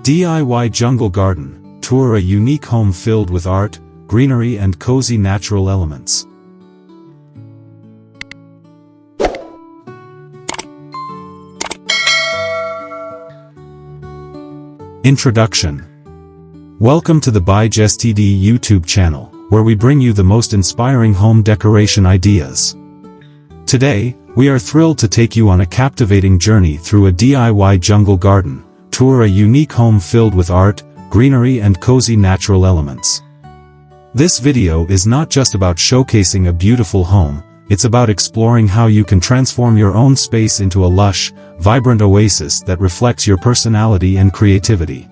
DIY Jungle Garden. Tour a unique home filled with art, greenery and cozy natural elements. Introduction. Welcome to the ByJustTD YouTube channel, where we bring you the most inspiring home decoration ideas. Today, we are thrilled to take you on a captivating journey through a DIY jungle garden. Tour a unique home filled with art, greenery and cozy natural elements. This video is not just about showcasing a beautiful home, it's about exploring how you can transform your own space into a lush, vibrant oasis that reflects your personality and creativity.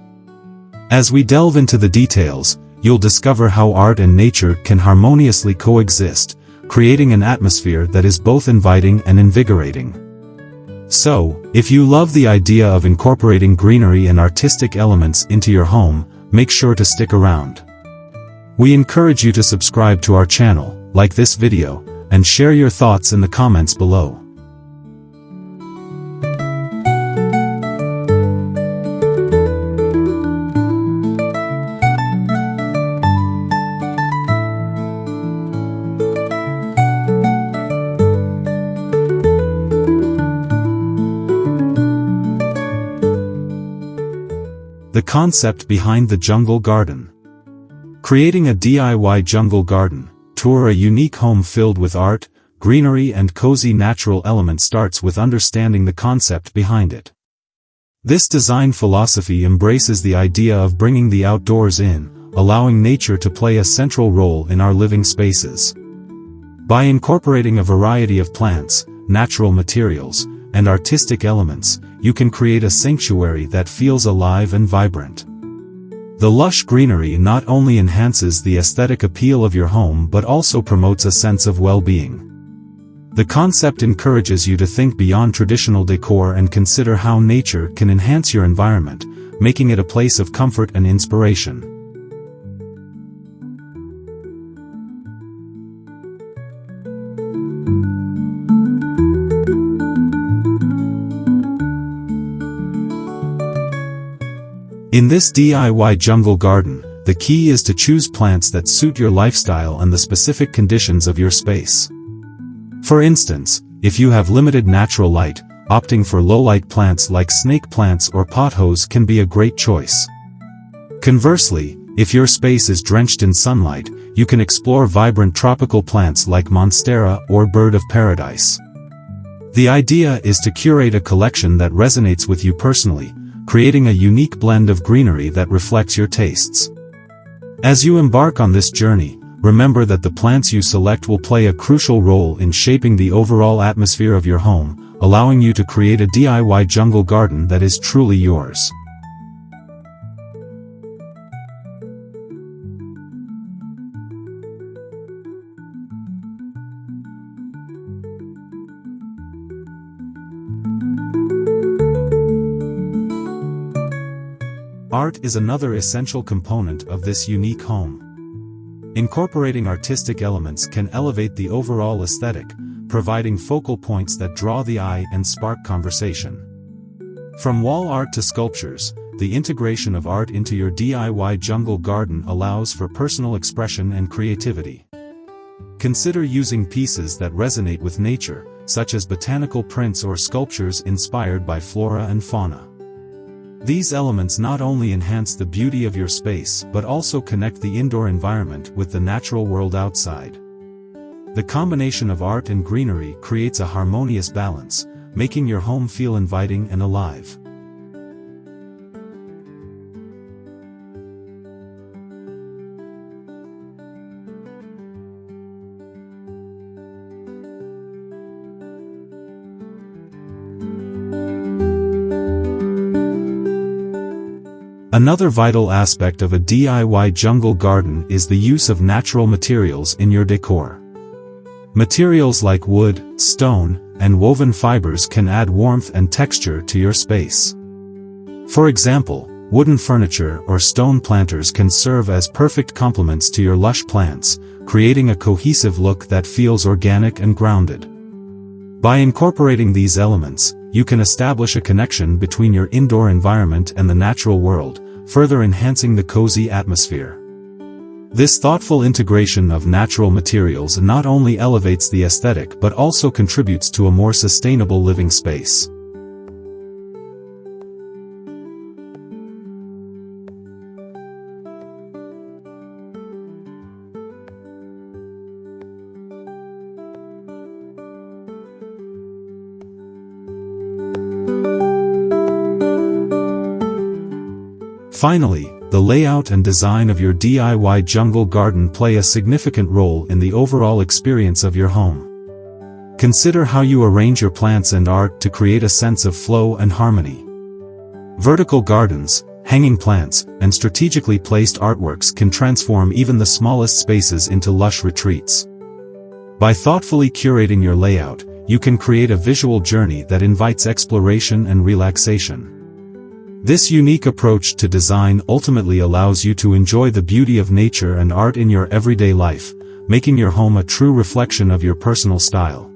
As we delve into the details, you'll discover how art and nature can harmoniously coexist, creating an atmosphere that is both inviting and invigorating. So, if you love the idea of incorporating greenery and artistic elements into your home, make sure to stick around. We encourage you to subscribe to our channel, like this video, and share your thoughts in the comments below. The concept behind the jungle garden. Creating a DIY jungle garden. Tour a unique home filled with art, greenery and cozy natural elements starts with understanding the concept behind it. This design philosophy embraces the idea of bringing the outdoors in, allowing nature to play a central role in our living spaces. By incorporating a variety of plants, natural materials, and artistic elements, you can create a sanctuary that feels alive and vibrant. The lush greenery not only enhances the aesthetic appeal of your home but also promotes a sense of well-being. The concept encourages you to think beyond traditional decor and consider how nature can enhance your environment, making it a place of comfort and inspiration. In this DIY jungle garden, the key is to choose plants that suit your lifestyle and the specific conditions of your space. For instance, if you have limited natural light, opting for low-light plants like snake plants or pothos can be a great choice. Conversely, if your space is drenched in sunlight, you can explore vibrant tropical plants like monstera or bird of paradise. The idea is to curate a collection that resonates with you personally, creating a unique blend of greenery that reflects your tastes. As you embark on this journey, remember that the plants you select will play a crucial role in shaping the overall atmosphere of your home, allowing you to create a DIY jungle garden that is truly yours. Art is another essential component of this unique home. Incorporating artistic elements can elevate the overall aesthetic, providing focal points that draw the eye and spark conversation. From wall art to sculptures, the integration of art into your DIY jungle garden allows for personal expression and creativity. Consider using pieces that resonate with nature, such as botanical prints or sculptures inspired by flora and fauna. These elements not only enhance the beauty of your space but also connect the indoor environment with the natural world outside. The combination of art and greenery creates a harmonious balance, making your home feel inviting and alive. Another vital aspect of a DIY jungle garden is the use of natural materials in your decor. Materials like wood, stone, and woven fibers can add warmth and texture to your space. For example, wooden furniture or stone planters can serve as perfect complements to your lush plants, creating a cohesive look that feels organic and grounded. By incorporating these elements, you can establish a connection between your indoor environment and the natural world, further enhancing the cozy atmosphere. This thoughtful integration of natural materials not only elevates the aesthetic but also contributes to a more sustainable living space. Finally, the layout and design of your DIY jungle garden play a significant role in the overall experience of your home. Consider how you arrange your plants and art to create a sense of flow and harmony. Vertical gardens, hanging plants, and strategically placed artworks can transform even the smallest spaces into lush retreats. By thoughtfully curating your layout, you can create a visual journey that invites exploration and relaxation. This unique approach to design ultimately allows you to enjoy the beauty of nature and art in your everyday life, making your home a true reflection of your personal style.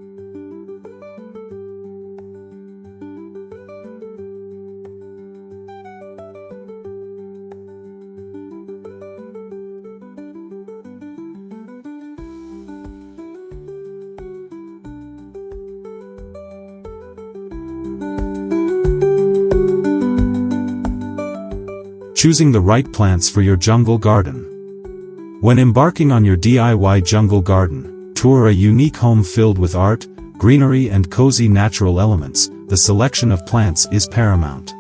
Choosing the right plants for your jungle garden. When embarking on your DIY jungle garden, tour a unique home filled with art, greenery and cozy natural elements, the selection of plants is paramount.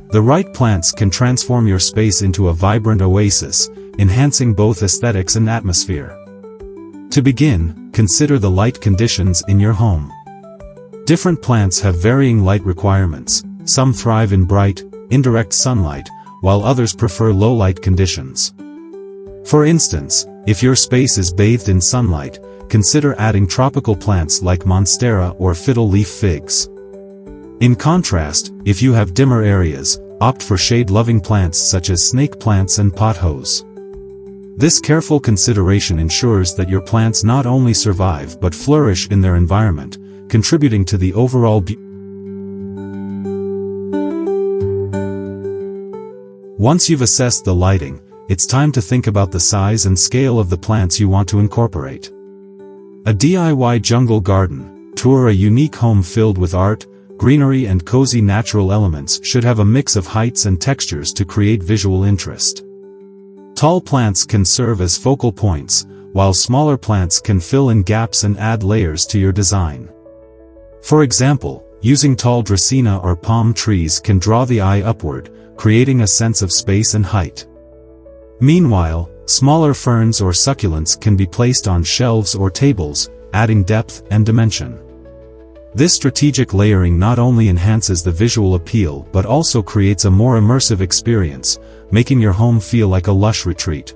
The right plants can transform your space into a vibrant oasis, enhancing both aesthetics and atmosphere. To begin, consider the light conditions in your home. Different plants have varying light requirements. Some thrive in bright, indirect sunlight, while others prefer low-light conditions. For instance, if your space is bathed in sunlight, consider adding tropical plants like monstera or fiddle-leaf figs. In contrast, if you have dimmer areas, opt for shade-loving plants such as snake plants and pothos. This careful consideration ensures that your plants not only survive but flourish in their environment, contributing to the overall beauty. Once you've assessed the lighting, it's time to think about the size and scale of the plants you want to incorporate. A DIY jungle garden, tour a unique home filled with art, greenery and cozy natural elements should have a mix of heights and textures to create visual interest. Tall plants can serve as focal points, while smaller plants can fill in gaps and add layers to your design. For example, using tall dracaena or palm trees can draw the eye upward, creating a sense of space and height. Meanwhile, smaller ferns or succulents can be placed on shelves or tables, adding depth and dimension. This strategic layering not only enhances the visual appeal but also creates a more immersive experience, making your home feel like a lush retreat.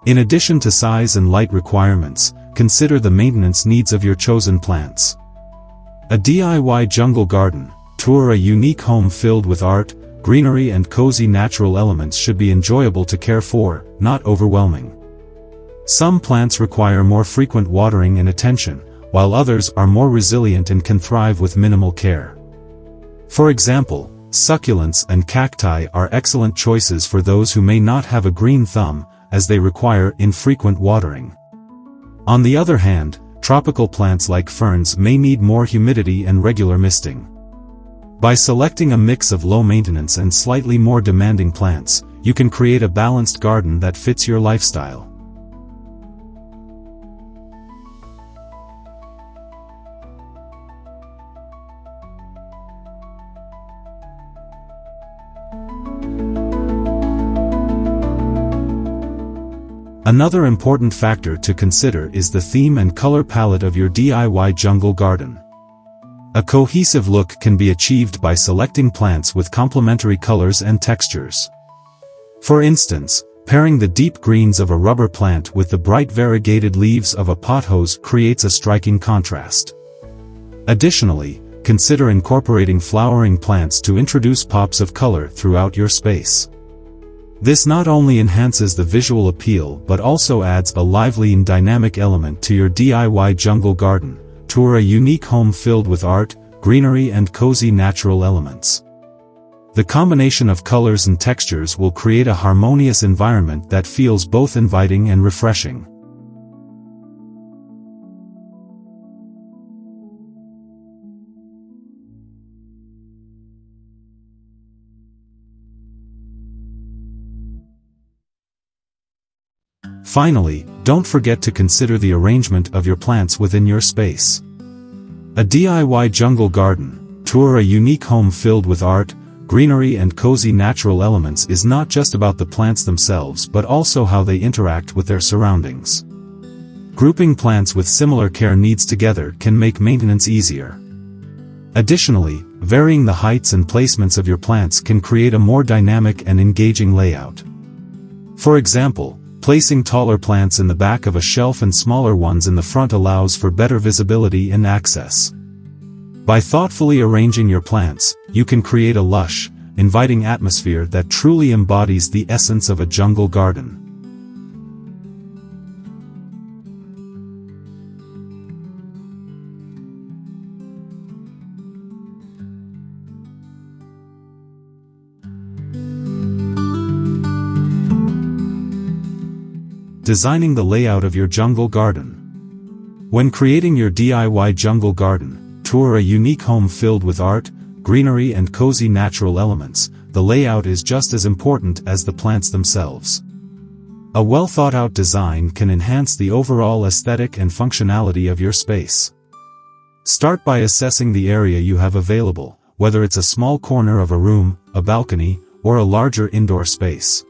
In addition to size and light requirements, consider the maintenance needs of your chosen plants. A DIY jungle garden, tour a unique home filled with art, greenery and cozy natural elements should be enjoyable to care for, not overwhelming. Some plants require more frequent watering and attention, while others are more resilient and can thrive with minimal care. For example, succulents and cacti are excellent choices for those who may not have a green thumb, as they require infrequent watering. On the other hand, tropical plants like ferns may need more humidity and regular misting. By selecting a mix of low-maintenance and slightly more demanding plants, you can create a balanced garden that fits your lifestyle. Another important factor to consider is the theme and color palette of your DIY jungle garden. A cohesive look can be achieved by selecting plants with complementary colors and textures. For instance, pairing the deep greens of a rubber plant with the bright variegated leaves of a pothos creates a striking contrast. Additionally, consider incorporating flowering plants to introduce pops of color throughout your space. This not only enhances the visual appeal but also adds a lively and dynamic element to your DIY jungle garden. Tour a unique home filled with art, greenery and cozy natural elements. The combination of colors and textures will create a harmonious environment that feels both inviting and refreshing. Finally, don't forget to consider the arrangement of your plants within your space. A DIY jungle garden, tour a unique home filled with art, greenery and cozy natural elements is not just about the plants themselves but also how they interact with their surroundings. Grouping plants with similar care needs together can make maintenance easier. Additionally, varying the heights and placements of your plants can create a more dynamic and engaging layout. For example, placing taller plants in the back of a shelf and smaller ones in the front allows for better visibility and access. By thoughtfully arranging your plants, you can create a lush, inviting atmosphere that truly embodies the essence of a jungle garden. Designing the layout of your jungle garden. When creating your DIY jungle garden, tour a unique home filled with art, greenery and cozy natural elements. The layout is just as important as the plants themselves. A well-thought-out design can enhance the overall aesthetic and functionality of your space. Start by assessing the area you have available, whether it's a small corner of a room, a balcony, or a larger indoor space.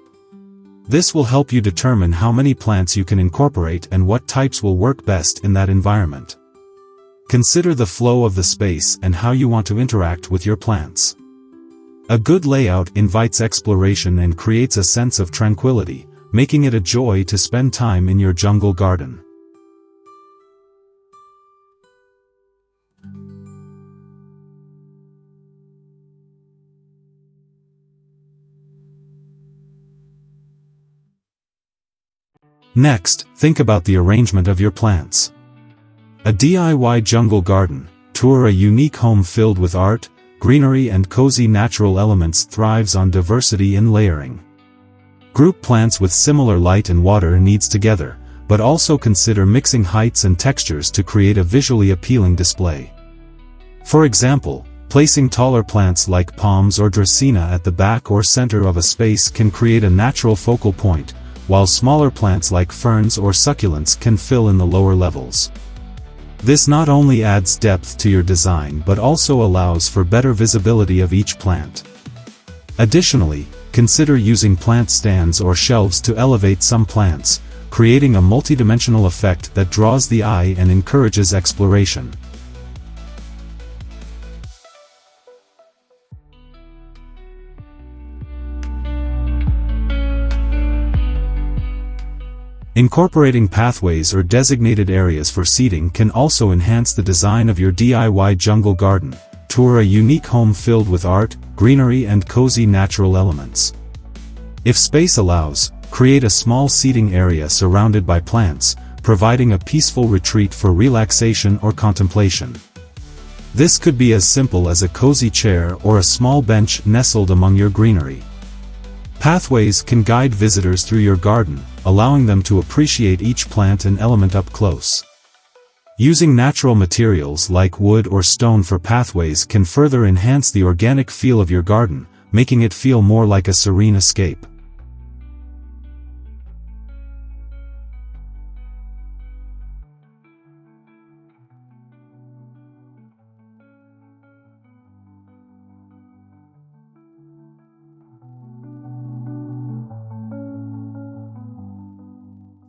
This will help you determine how many plants you can incorporate and what types will work best in that environment. Consider the flow of the space and how you want to interact with your plants. A good layout invites exploration and creates a sense of tranquility, making it a joy to spend time in your jungle garden. Next, think about the arrangement of your plants. A DIY jungle garden, tour a unique home filled with art, greenery and cozy natural elements thrives on diversity and layering. Group plants with similar light and water needs together, but also consider mixing heights and textures to create a visually appealing display. For example, placing taller plants like palms or dracaena at the back or center of a space can create a natural focal point, while smaller plants like ferns or succulents can fill in the lower levels. This not only adds depth to your design but also allows for better visibility of each plant. Additionally, consider using plant stands or shelves to elevate some plants, creating a multidimensional effect that draws the eye and encourages exploration. Incorporating pathways or designated areas for seating can also enhance the design of your DIY jungle garden. Tour a unique home filled with art, greenery and cozy natural elements. If space allows, create a small seating area surrounded by plants, providing a peaceful retreat for relaxation or contemplation. This could be as simple as a cozy chair or a small bench nestled among your greenery. Pathways can guide visitors through your garden, allowing them to appreciate each plant and element up close. Using natural materials like wood or stone for pathways can further enhance the organic feel of your garden, making it feel more like a serene escape.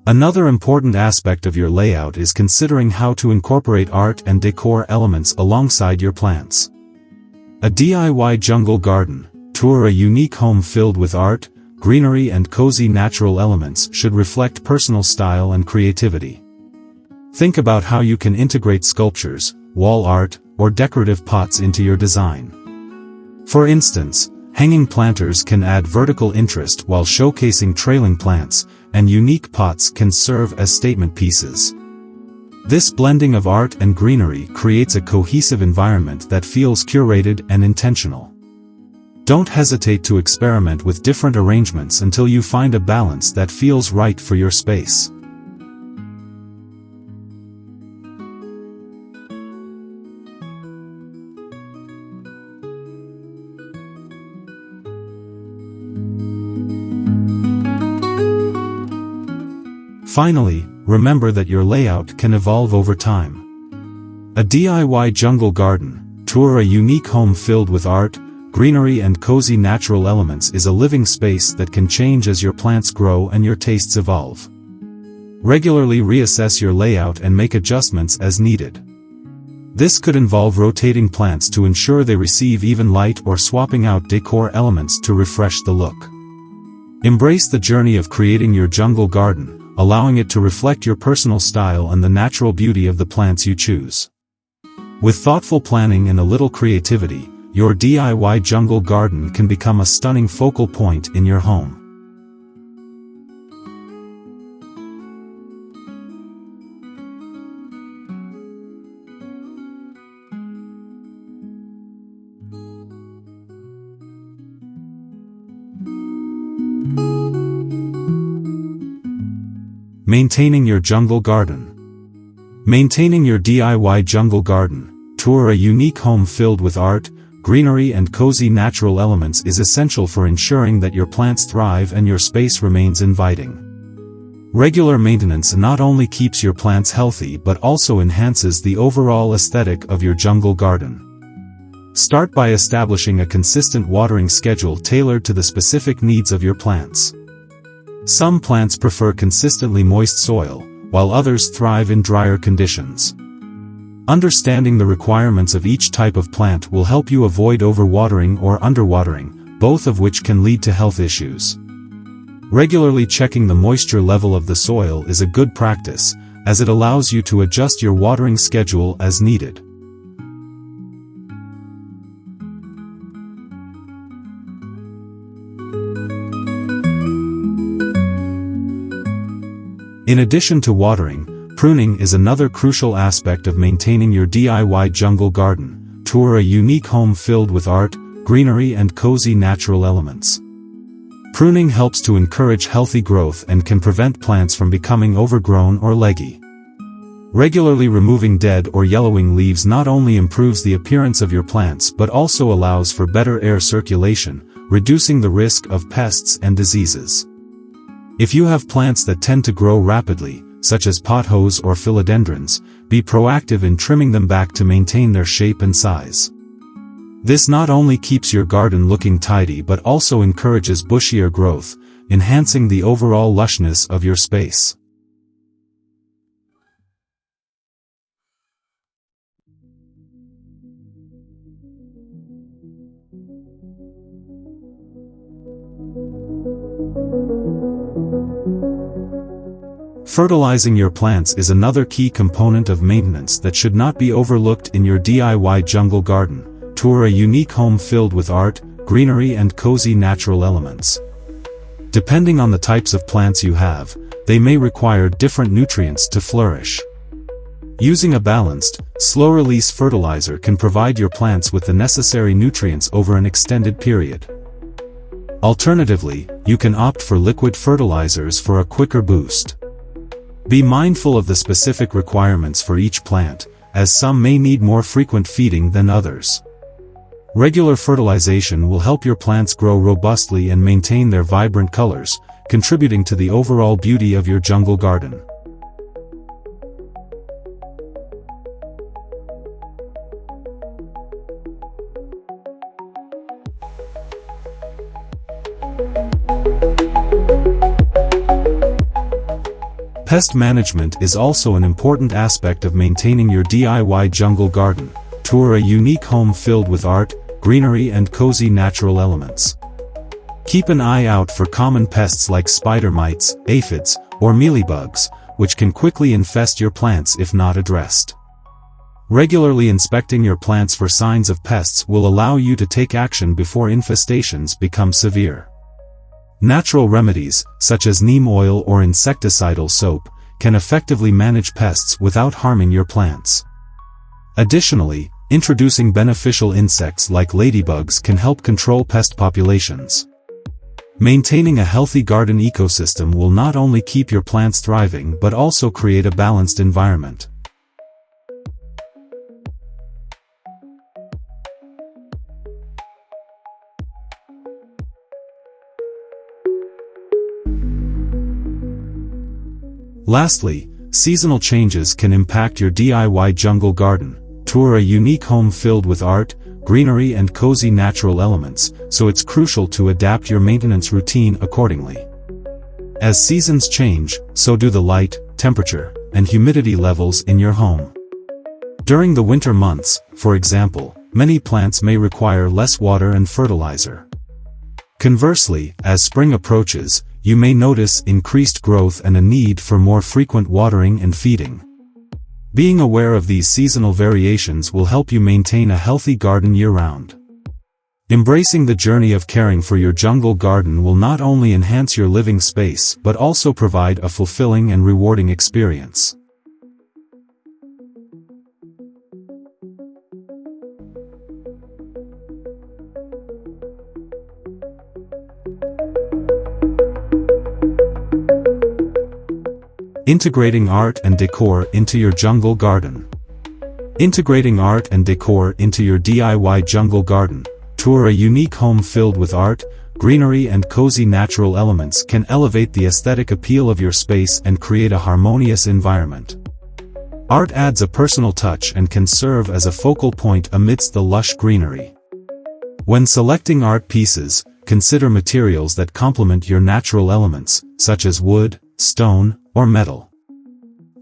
Another important aspect of your layout is considering how to incorporate art and decor elements alongside your plants. A DIY jungle garden, tour a unique home filled with art, greenery and cozy natural elements should reflect personal style and creativity. Think about how you can integrate sculptures, wall art, or decorative pots into your design. For instance, hanging planters can add vertical interest while showcasing trailing plants, and unique pots can serve as statement pieces. This blending of art and greenery creates a cohesive environment that feels curated and intentional. Don't hesitate to experiment with different arrangements until you find a balance that feels right for your space. Finally, remember that your layout can evolve over time. A DIY jungle garden, tour a unique home filled with art, greenery and cozy natural elements is a living space that can change as your plants grow and your tastes evolve. Regularly reassess your layout and make adjustments as needed. This could involve rotating plants to ensure they receive even light or swapping out decor elements to refresh the look. Embrace the journey of creating your jungle garden, allowing it to reflect your personal style and the natural beauty of the plants you choose. With thoughtful planning and a little creativity, your DIY jungle garden can become a stunning focal point in your home. Maintaining your jungle garden. Maintaining your DIY jungle garden, tour a unique home filled with art, greenery and cozy natural elements is essential for ensuring that your plants thrive and your space remains inviting. Regular maintenance not only keeps your plants healthy but also enhances the overall aesthetic of your jungle garden. Start by establishing a consistent watering schedule tailored to the specific needs of your plants. Some plants prefer consistently moist soil, while others thrive in drier conditions. Understanding the requirements of each type of plant will help you avoid overwatering or underwatering, both of which can lead to health issues. Regularly checking the moisture level of the soil is a good practice, as it allows you to adjust your watering schedule as needed. In addition to watering, pruning is another crucial aspect of maintaining your DIY jungle garden. Tour a unique home filled with art, greenery and cozy natural elements. Pruning helps to encourage healthy growth and can prevent plants from becoming overgrown or leggy. Regularly removing dead or yellowing leaves not only improves the appearance of your plants but also allows for better air circulation, reducing the risk of pests and diseases. If you have plants that tend to grow rapidly, such as pothos or philodendrons, be proactive in trimming them back to maintain their shape and size. This not only keeps your garden looking tidy but also encourages bushier growth, enhancing the overall lushness of your space. Fertilizing your plants is another key component of maintenance that should not be overlooked in your DIY jungle garden. Tour a unique home filled with art, greenery and cozy natural elements. Depending on the types of plants you have, they may require different nutrients to flourish. Using a balanced, slow-release fertilizer can provide your plants with the necessary nutrients over an extended period. Alternatively, you can opt for liquid fertilizers for a quicker boost. Be mindful of the specific requirements for each plant, as some may need more frequent feeding than others. Regular fertilization will help your plants grow robustly and maintain their vibrant colors, contributing to the overall beauty of your jungle garden. Pest management is also an important aspect of maintaining your DIY jungle garden. Tour a unique home filled with art, greenery and cozy natural elements. Keep an eye out for common pests like spider mites, aphids, or mealybugs, which can quickly infest your plants if not addressed. Regularly inspecting your plants for signs of pests will allow you to take action before infestations become severe. Natural remedies, such as neem oil or insecticidal soap, can effectively manage pests without harming your plants. Additionally, introducing beneficial insects like ladybugs can help control pest populations. Maintaining a healthy garden ecosystem will not only keep your plants thriving but also create a balanced environment. Lastly, seasonal changes can impact your DIY jungle garden. Tour a unique home filled with art, greenery and cozy natural elements, so it's crucial to adapt your maintenance routine accordingly. As seasons change, so do the light, temperature, and humidity levels in your home. During the winter months, for example, many plants may require less water and fertilizer. Conversely, as spring approaches, you may notice increased growth and a need for more frequent watering and feeding. Being aware of these seasonal variations will help you maintain a healthy garden year-round. Embracing the journey of caring for your jungle garden will not only enhance your living space but also provide a fulfilling and rewarding experience. Integrating art and decor into your jungle garden. Integrating art and decor into your DIY jungle garden. Tour a unique home filled with art, greenery and cozy natural elements can elevate the aesthetic appeal of your space and create a harmonious environment. Art adds a personal touch and can serve as a focal point amidst the lush greenery. When selecting art pieces, consider materials that complement your natural elements, such as wood, stone, or metal.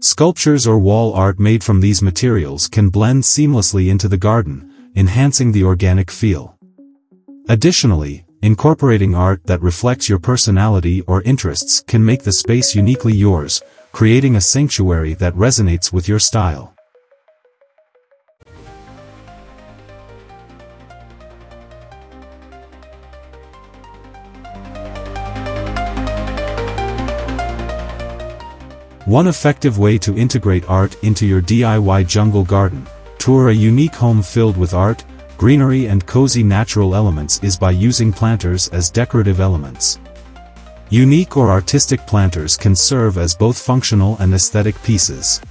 Sculptures or wall art made from these materials can blend seamlessly into the garden, enhancing the organic feel. Additionally, incorporating art that reflects your personality or interests can make the space uniquely yours, creating a sanctuary that resonates with your style. One effective way to integrate art into your DIY jungle garden. Tour a unique home filled with art, greenery and cozy natural elements is by using planters as decorative elements. Unique or artistic planters can serve as both functional and aesthetic pieces.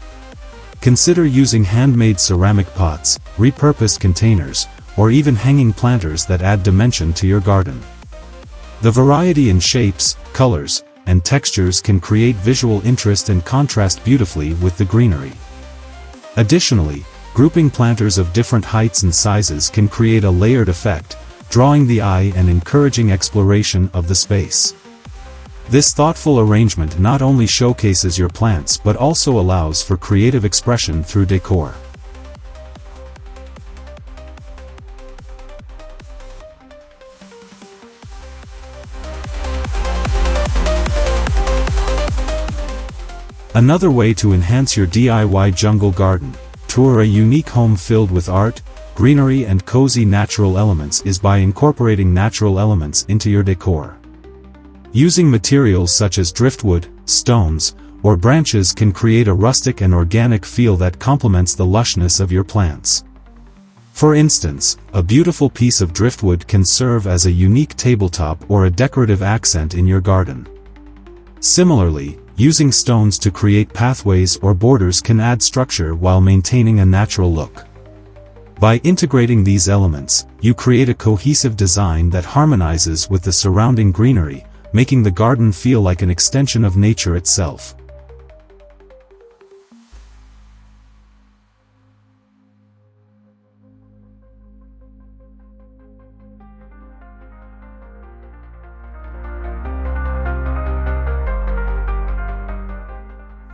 Consider using handmade ceramic pots, repurposed containers, or even hanging planters that add dimension to your garden. The variety in shapes, colors, and textures can create visual interest and contrast beautifully with the greenery. Additionally, grouping planters of different heights and sizes can create a layered effect, drawing the eye and encouraging exploration of the space. This thoughtful arrangement not only showcases your plants but also allows for creative expression through decor. Another way to enhance your DIY jungle garden. Tour a unique home filled with art, greenery and cozy natural elements is by incorporating natural elements into your decor. Using materials such as driftwood, stones, or branches can create a rustic and organic feel that complements the lushness of your plants. For instance, a beautiful piece of driftwood can serve as a unique tabletop or a decorative accent in your garden. Similarly, using stones to create pathways or borders can add structure while maintaining a natural look. By integrating these elements, you create a cohesive design that harmonizes with the surrounding greenery, making the garden feel like an extension of nature itself.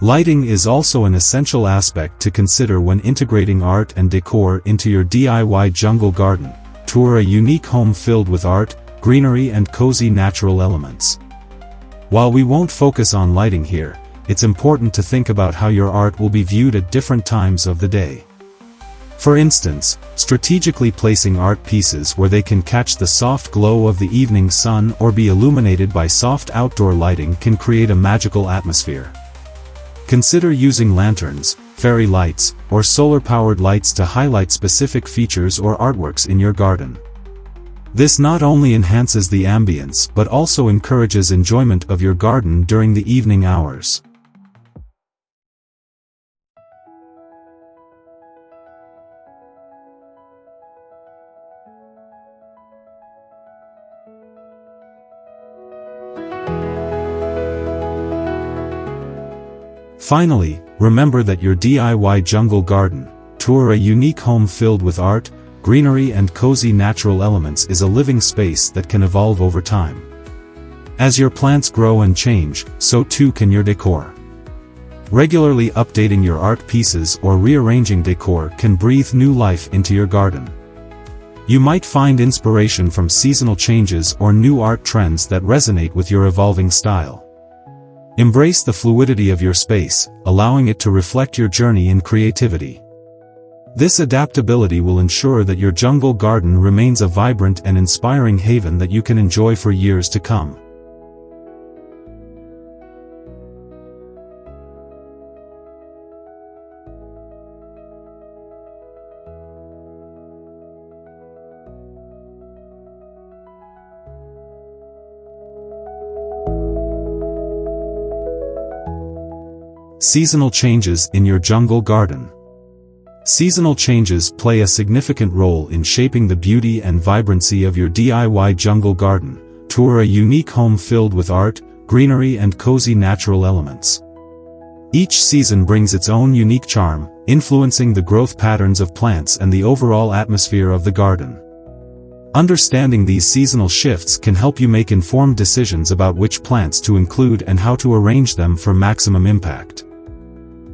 Lighting is also an essential aspect to consider when integrating art and decor into your DIY jungle garden. Tour a unique home filled with art, greenery and cozy natural elements. While we won't focus on lighting here, it's important to think about how your art will be viewed at different times of the day. For instance, strategically placing art pieces where they can catch the soft glow of the evening sun or be illuminated by soft outdoor lighting can create a magical atmosphere. Consider using lanterns, fairy lights, or solar-powered lights to highlight specific features or artworks in your garden. This not only enhances the ambience but also encourages enjoyment of your garden during the evening hours. Finally, remember that your DIY jungle garden, tour a unique home filled with art, greenery and cozy natural elements is a living space that can evolve over time. As your plants grow and change, so too can your decor. Regularly updating your art pieces or rearranging decor can breathe new life into your garden. You might find inspiration from seasonal changes or new art trends that resonate with your evolving style. Embrace the fluidity of your space, allowing it to reflect your journey in creativity. This adaptability will ensure that your jungle garden remains a vibrant and inspiring haven that you can enjoy for years to come. Seasonal changes in your jungle garden. Seasonal changes play a significant role in shaping the beauty and vibrancy of your DIY jungle garden. Tour a unique home filled with art, greenery and cozy natural elements. Each season brings its own unique charm, influencing the growth patterns of plants and the overall atmosphere of the garden. Understanding these seasonal shifts can help you make informed decisions about which plants to include and how to arrange them for maximum impact.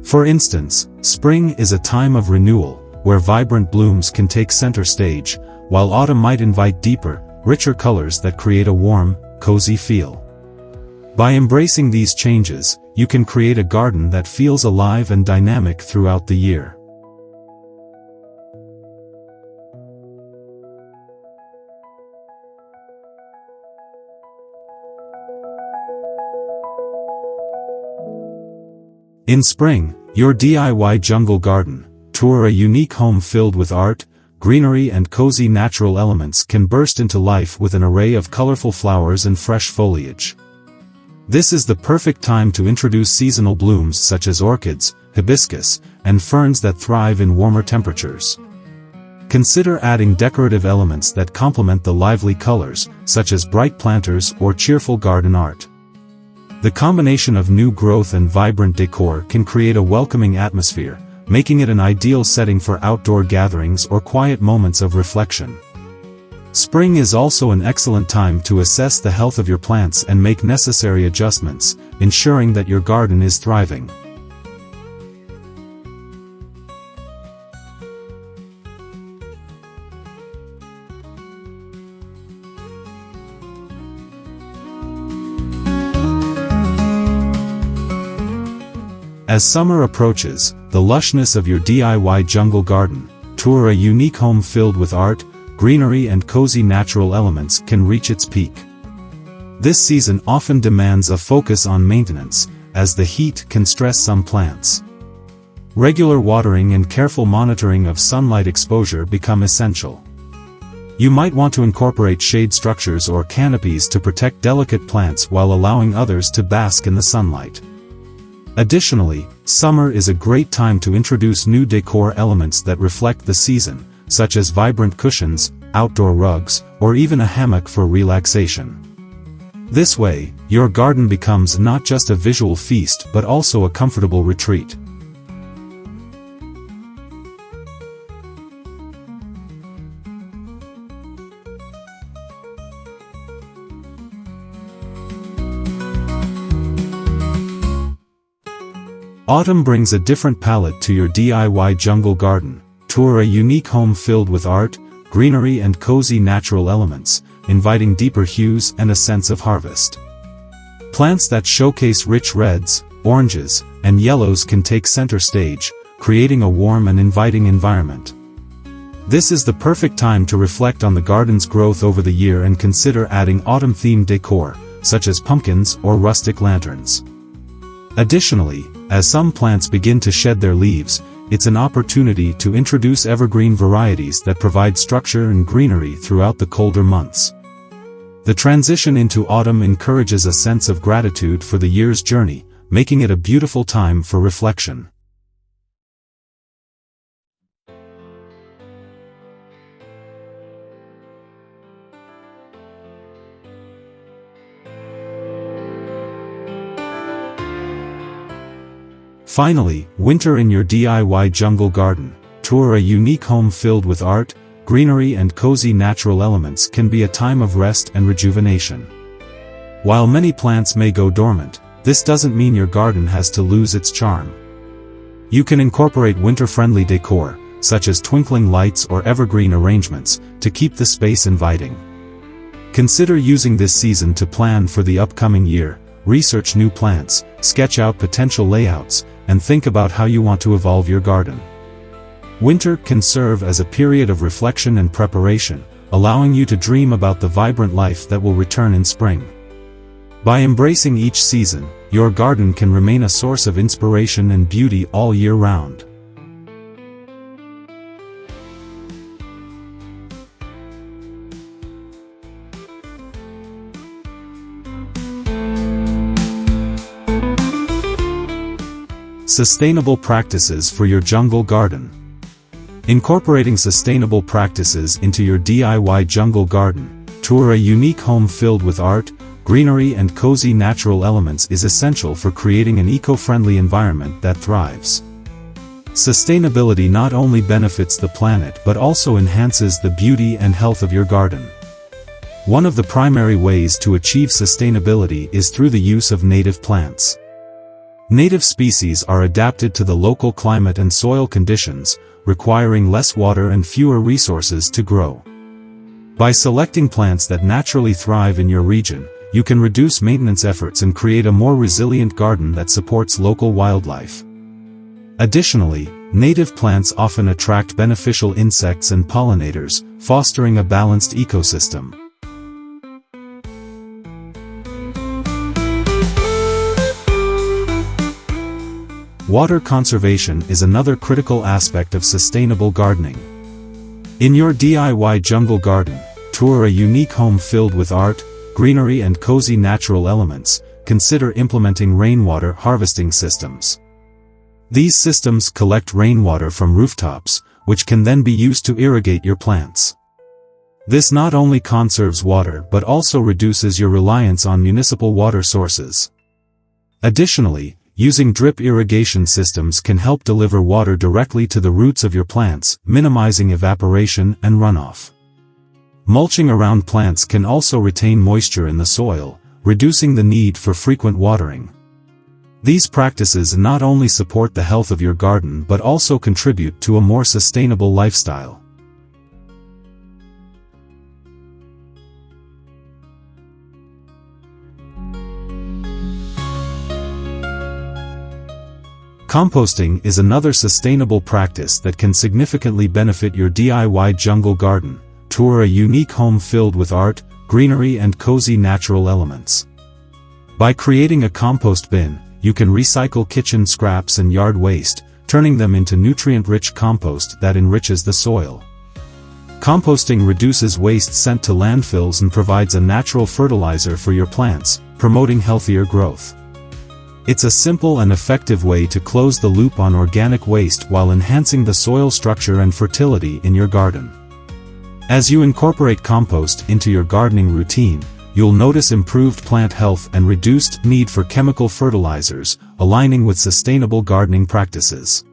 For instance, spring is a time of renewal, where vibrant blooms can take center stage, while autumn might invite deeper, richer colors that create a warm, cozy feel. By embracing these changes, you can create a garden that feels alive and dynamic throughout the year. In spring, your DIY jungle garden, tour a unique home filled with art, greenery and cozy natural elements can burst into life with an array of colorful flowers and fresh foliage. This is the perfect time to introduce seasonal blooms such as orchids, hibiscus, and ferns that thrive in warmer temperatures. Consider adding decorative elements that complement the lively colors, such as bright planters or cheerful garden art. The combination of new growth and vibrant decor can create a welcoming atmosphere, making it an ideal setting for outdoor gatherings or quiet moments of reflection. Spring is also an excellent time to assess the health of your plants and make necessary adjustments, ensuring that your garden is thriving. As summer approaches, the lushness of your DIY jungle garden, tour a unique home filled with art, greenery and cozy natural elements can reach its peak. This season often demands a focus on maintenance, as the heat can stress some plants. Regular watering and careful monitoring of sunlight exposure become essential. You might want to incorporate shade structures or canopies to protect delicate plants while allowing others to bask in the sunlight. Additionally, summer is a great time to introduce new decor elements that reflect the season, such as vibrant cushions, outdoor rugs, or even a hammock for relaxation. This way, your garden becomes not just a visual feast but also a comfortable retreat. Autumn brings a different palette to your DIY jungle garden. Tour a unique home filled with art, greenery and cozy natural elements, inviting deeper hues and a sense of harvest. Plants that showcase rich reds, oranges, and yellows can take center stage, creating a warm and inviting environment. This is the perfect time to reflect on the garden's growth over the year and consider adding autumn-themed decor, such as pumpkins or rustic lanterns. Additionally, as some plants begin to shed their leaves, it's an opportunity to introduce evergreen varieties that provide structure and greenery throughout the colder months. The transition into autumn encourages a sense of gratitude for the year's journey, making it a beautiful time for reflection. Finally, winter in your DIY jungle garden. Tour a unique home filled with art, greenery and cozy natural elements can be a time of rest and rejuvenation. While many plants may go dormant, this doesn't mean your garden has to lose its charm. You can incorporate winter-friendly decor, such as twinkling lights or evergreen arrangements, to keep the space inviting. Consider using this season to plan for the upcoming year, research new plants, sketch out potential layouts, and think about how you want to evolve your garden. Winter can serve as a period of reflection and preparation, allowing you to dream about the vibrant life that will return in spring. By embracing each season, your garden can remain a source of inspiration and beauty all year round. Sustainable practices for your jungle garden. Incorporating sustainable practices into your DIY jungle garden, tour a unique home filled with art, greenery and cozy natural elements is essential for creating an eco-friendly environment that thrives. Sustainability not only benefits the planet but also enhances the beauty and health of your garden. One of the primary ways to achieve sustainability is through the use of native plants. Native species are adapted to the local climate and soil conditions, requiring less water and fewer resources to grow. By selecting plants that naturally thrive in your region, you can reduce maintenance efforts and create a more resilient garden that supports local wildlife. Additionally, native plants often attract beneficial insects and pollinators, fostering a balanced ecosystem. Water conservation is another critical aspect of sustainable gardening. In your DIY jungle garden, tour a unique home filled with art, greenery and cozy natural elements. Consider implementing rainwater harvesting systems. These systems collect rainwater from rooftops, which can then be used to irrigate your plants. This not only conserves water but also reduces your reliance on municipal water sources. Additionally, using drip irrigation systems can help deliver water directly to the roots of your plants, minimizing evaporation and runoff. Mulching around plants can also retain moisture in the soil, reducing the need for frequent watering. These practices not only support the health of your garden but also contribute to a more sustainable lifestyle. Composting is another sustainable practice that can significantly benefit your DIY jungle garden. Tour a unique home filled with art, greenery and cozy natural elements. By creating a compost bin, you can recycle kitchen scraps and yard waste, turning them into nutrient-rich compost that enriches the soil. Composting reduces waste sent to landfills and provides a natural fertilizer for your plants, promoting healthier growth. It's a simple and effective way to close the loop on organic waste while enhancing the soil structure and fertility in your garden. As you incorporate compost into your gardening routine, you'll notice improved plant health and reduced need for chemical fertilizers, aligning with sustainable gardening practices.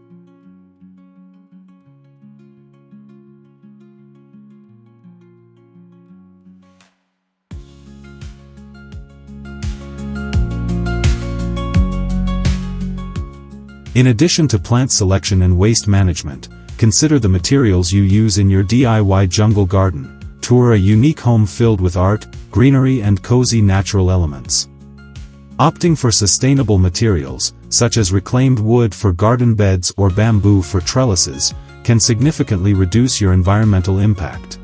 In addition to plant selection and waste management, consider the materials you use in your DIY jungle garden. Tour a unique home filled with art, greenery and cozy natural elements. Opting for sustainable materials, such as reclaimed wood for garden beds or bamboo for trellises, can significantly reduce your environmental impact.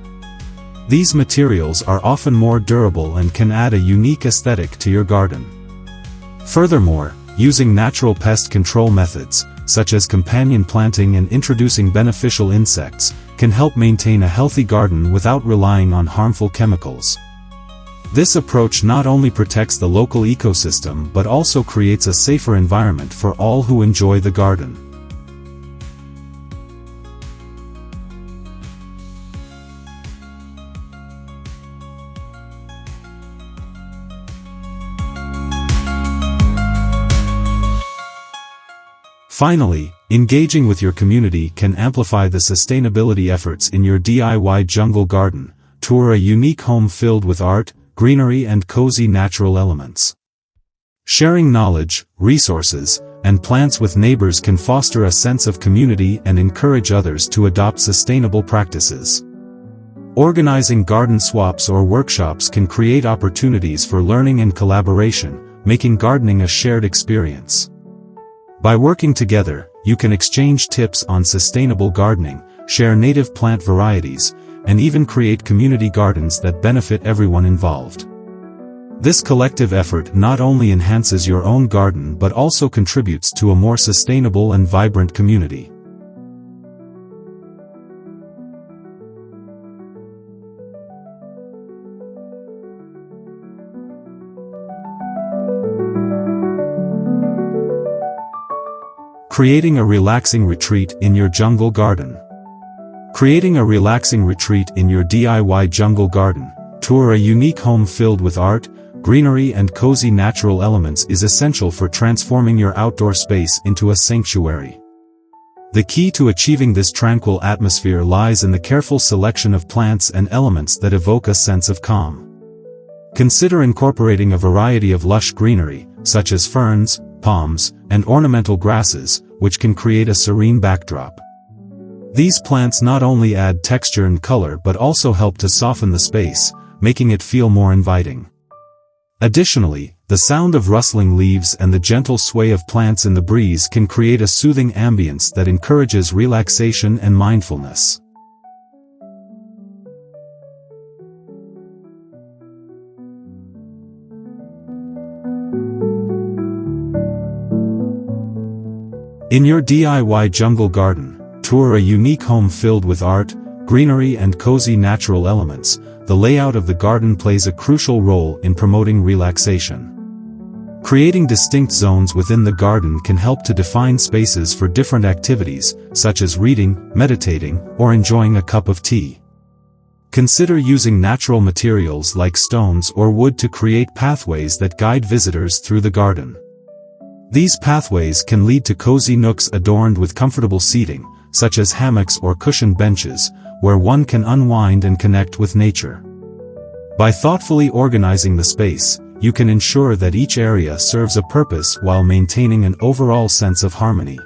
These materials are often more durable and can add a unique aesthetic to your garden. Furthermore, using natural pest control methods, such as companion planting and introducing beneficial insects, can help maintain a healthy garden without relying on harmful chemicals. This approach not only protects the local ecosystem but also creates a safer environment for all who enjoy the garden. Finally, engaging with your community can amplify the sustainability efforts in your DIY jungle garden. Tour a unique home filled with art, greenery and cozy natural elements. Sharing knowledge, resources, and plants with neighbors can foster a sense of community and encourage others to adopt sustainable practices. Organizing garden swaps or workshops can create opportunities for learning and collaboration, making gardening a shared experience. By working together, you can exchange tips on sustainable gardening, share native plant varieties, and even create community gardens that benefit everyone involved. This collective effort not only enhances your own garden but also contributes to a more sustainable and vibrant community. Creating a relaxing retreat in your jungle garden. Creating a relaxing retreat in your DIY jungle garden. Tour a unique home filled with art, greenery and cozy natural elements is essential for transforming your outdoor space into a sanctuary. The key to achieving this tranquil atmosphere lies in the careful selection of plants and elements that evoke a sense of calm. Consider incorporating a variety of lush greenery, such as ferns, palms, and ornamental grasses, which can create a serene backdrop. These plants not only add texture and color but also help to soften the space, making it feel more inviting. Additionally, the sound of rustling leaves and the gentle sway of plants in the breeze can create a soothing ambience that encourages relaxation and mindfulness. In your DIY jungle garden, tour a unique home filled with art, greenery and cozy natural elements. The layout of the garden plays a crucial role in promoting relaxation. Creating distinct zones within the garden can help to define spaces for different activities, such as reading, meditating, or enjoying a cup of tea. Consider using natural materials like stones or wood to create pathways that guide visitors through the garden. These pathways can lead to cozy nooks adorned with comfortable seating, such as hammocks or cushioned benches, where one can unwind and connect with nature. By thoughtfully organizing the space, you can ensure that each area serves a purpose while maintaining an overall sense of harmony.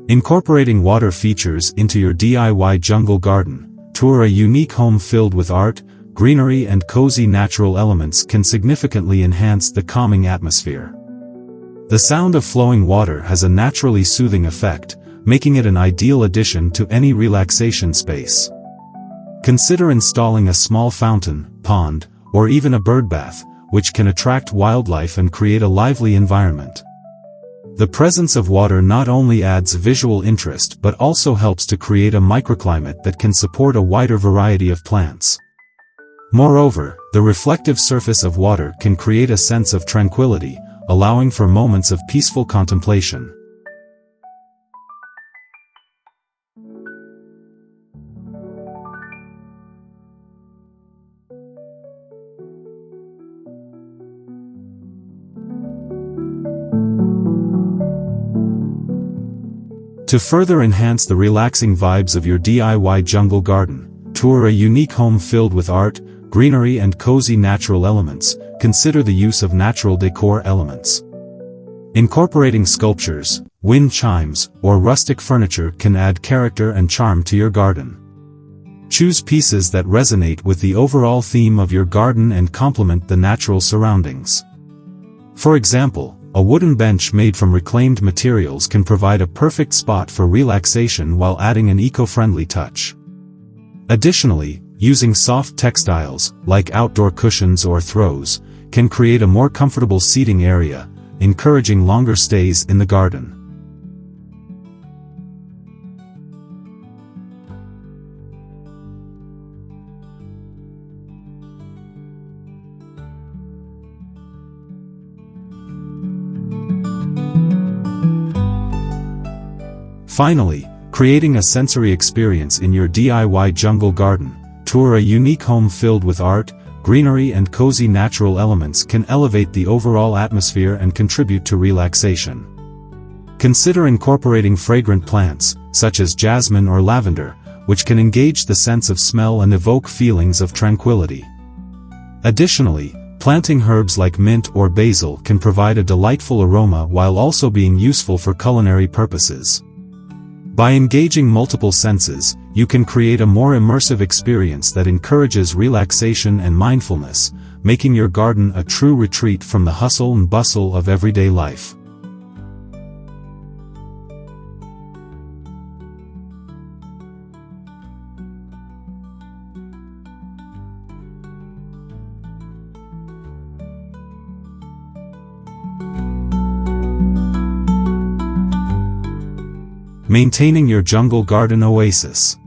Incorporating water features into your DIY jungle garden. Tour a unique home filled with art, greenery and cozy natural elements can significantly enhance the calming atmosphere. The sound of flowing water has a naturally soothing effect, making it an ideal addition to any relaxation space. Consider installing a small fountain, pond, or even a bird bath, which can attract wildlife and create a lively environment. The presence of water not only adds visual interest but also helps to create a microclimate that can support a wider variety of plants. Moreover, the reflective surface of water can create a sense of tranquility, allowing for moments of peaceful contemplation. To further enhance the relaxing vibes of your DIY jungle garden, tour a unique home filled with art, greenery and cozy natural elements. Consider the use of natural decor elements. Incorporating sculptures, wind chimes, or rustic furniture can add character and charm to your garden. Choose pieces that resonate with the overall theme of your garden and complement the natural surroundings. For example, a wooden bench made from reclaimed materials can provide a perfect spot for relaxation while adding an eco-friendly touch. Additionally, using soft textiles, like outdoor cushions or throws, can create a more comfortable seating area, encouraging longer stays in the garden. Finally, creating a sensory experience in your DIY jungle garden. Tour a unique home filled with art, greenery and cozy natural elements can elevate the overall atmosphere and contribute to relaxation. Consider incorporating fragrant plants, such as jasmine or lavender, which can engage the sense of smell and evoke feelings of tranquility. Additionally, planting herbs like mint or basil can provide a delightful aroma while also being useful for culinary purposes. By engaging multiple senses, you can create a more immersive experience that encourages relaxation and mindfulness, making your garden a true retreat from the hustle and bustle of everyday life. Maintaining your jungle garden oasis.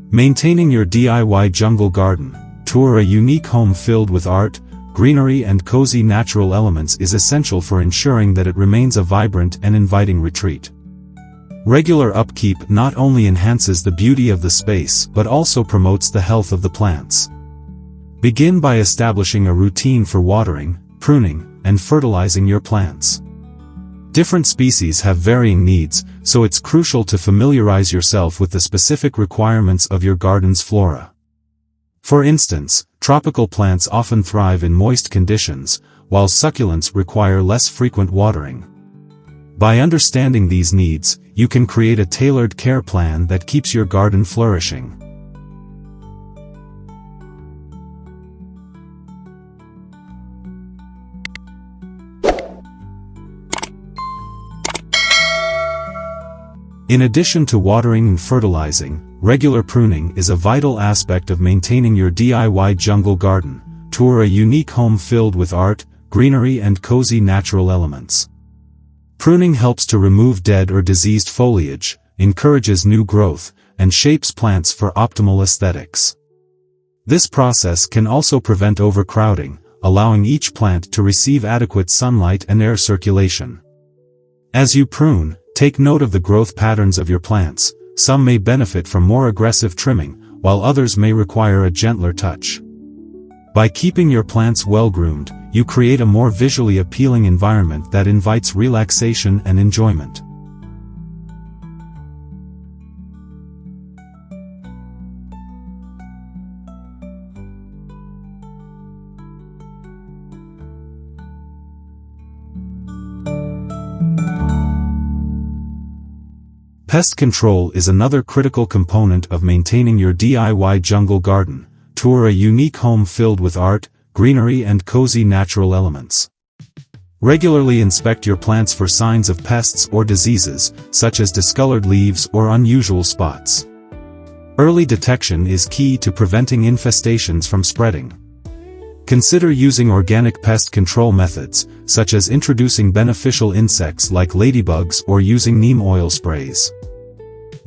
Maintaining your DIY jungle garden. Tour a unique home filled with art, greenery and cozy natural elements is essential for ensuring that it remains a vibrant and inviting retreat. Regular upkeep not only enhances the beauty of the space but also promotes the health of the plants. Begin by establishing a routine for watering, pruning, and fertilizing your plants. Different species have varying needs, so it's crucial to familiarize yourself with the specific requirements of your garden's flora. For instance, tropical plants often thrive in moist conditions, while succulents require less frequent watering. By understanding these needs, you can create a tailored care plan that keeps your garden flourishing. In addition to watering and fertilizing, regular pruning is a vital aspect of maintaining your DIY jungle garden. Tour a unique home filled with art, greenery and cozy natural elements. Pruning helps to remove dead or diseased foliage, encourages new growth, and shapes plants for optimal aesthetics. This process can also prevent overcrowding, allowing each plant to receive adequate sunlight and air circulation. As you prune, take note of the growth patterns of your plants. Some may benefit from more aggressive trimming, while others may require a gentler touch. By keeping your plants well-groomed, you create a more visually appealing environment that invites relaxation and enjoyment. Pest control is another critical component of maintaining your DIY jungle garden. Tour a unique home filled with art, greenery and cozy natural elements. Regularly inspect your plants for signs of pests or diseases, such as discolored leaves or unusual spots. Early detection is key to preventing infestations from spreading. Consider using organic pest control methods, such as introducing beneficial insects like ladybugs or using neem oil sprays.